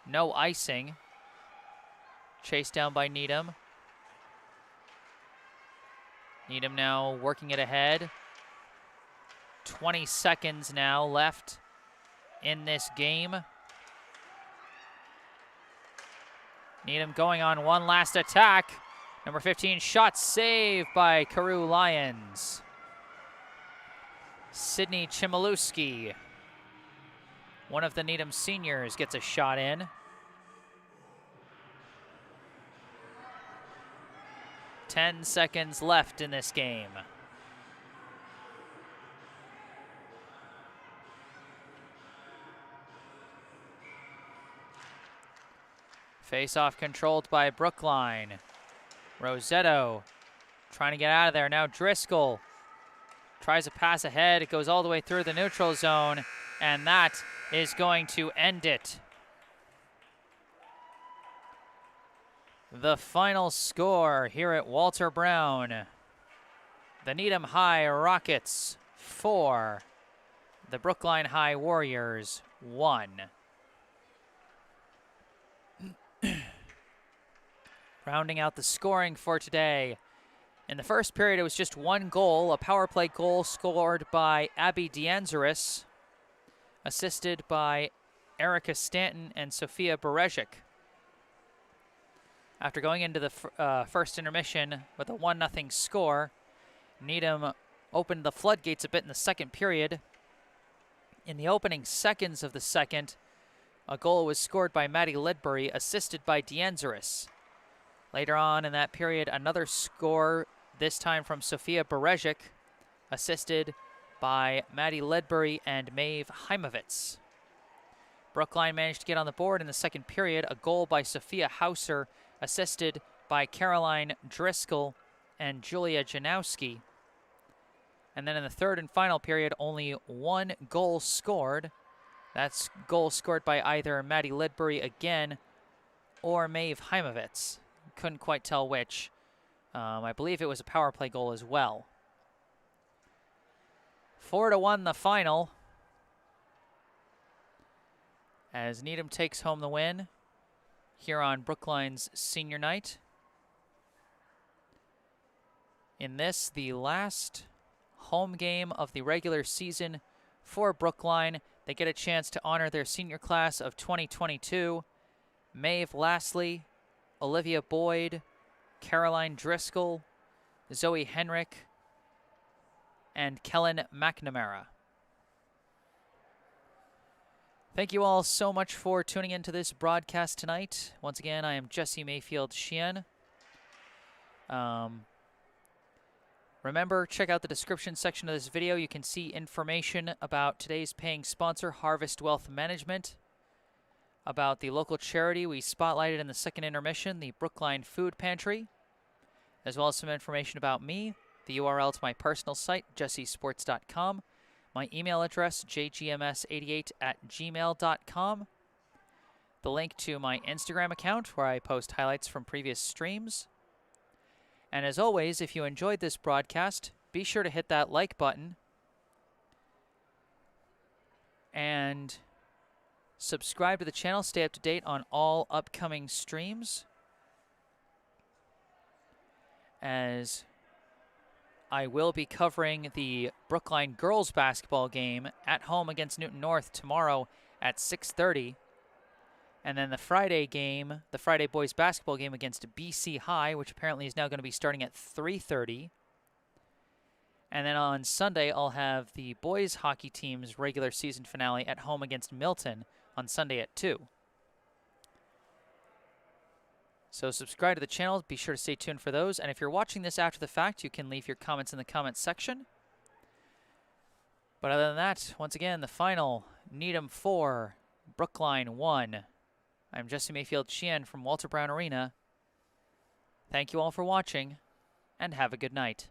No icing. Chased down by Needham. Needham now working it ahead. 20 seconds now left in this game. Needham going on one last attack. Number 15 shot saved by Carew Lyons. Sydney Chmielewski, one of the Needham seniors, gets a shot in. 10 seconds left in this game. Face-off controlled by Brookline. Rosetto trying to get out of there. Now Driscoll tries a pass ahead. It goes all the way through the neutral zone, and that is going to end it. The final score here at Walter Brown. The Needham High Rockets 4. The Brookline High Warriors 1. Rounding out the scoring for today. In the first period, it was just 1 goal, a power play goal scored by Abby D'Anzaris, assisted by Erica Stanton and Sophia Berezic. After going into the first intermission with a 1-0 score, Needham opened the floodgates a bit in the second period. In the opening seconds of the second, a goal was scored by Maddie Ledbury, assisted by D'Anzaris. Later on in that period, another score, this time from Sophia Berezic, assisted by Maddie Ledbury and Maeve Heimovitz. Brookline managed to get on the board in the second period, a goal by Sophia Hauser, assisted by Caroline Driscoll and Julia Janowski. And then in the third and final period, only 1 goal scored. That's goal scored by either Maddie Ledbury again or Maeve Heimovitz. Couldn't quite tell which. I believe it was a power play goal as well. 4-1 the final, as Needham takes home the win here on Brookline's senior night. In this, the last home game of the regular season for Brookline, they get a chance to honor their senior class of 2022. Maeve Lastly, Olivia Boyd, Caroline Driscoll, Zoe Henrik, and Kellen McNamara. Thank you all so much for tuning into this broadcast tonight. Once again, I am Jesse Mayfield-Sheehan. Remember, check out the description section of this video. You can see information about today's paying sponsor, Harvest Wealth Management, about the local charity we spotlighted in the second intermission, the Brookline Food Pantry, as well as some information about me, the URL to my personal site, jessesports.com, my email address, jgms88@gmail.com, the link to my Instagram account where I post highlights from previous streams. And as always, if you enjoyed this broadcast, be sure to hit that like button and subscribe to the channel. Stay up to date on all upcoming streams, as I will be covering the Brookline girls basketball game at home against Newton North tomorrow at 6:30. And then the Friday game, the Friday boys basketball game against BC High, which apparently is now going to be starting at 3:30. And then on Sunday, I'll have the boys hockey team's regular season finale at home against Milton on Sunday at 2. So subscribe to the channel. Be sure to stay tuned for those. And if you're watching this after the fact, you can leave your comments in the comments section. But other than that, once again, the final, Needham 4, Brookline 1. I'm Jesse Mayfield-Sheehan from Walter Brown Arena. Thank you all for watching, and have a good night.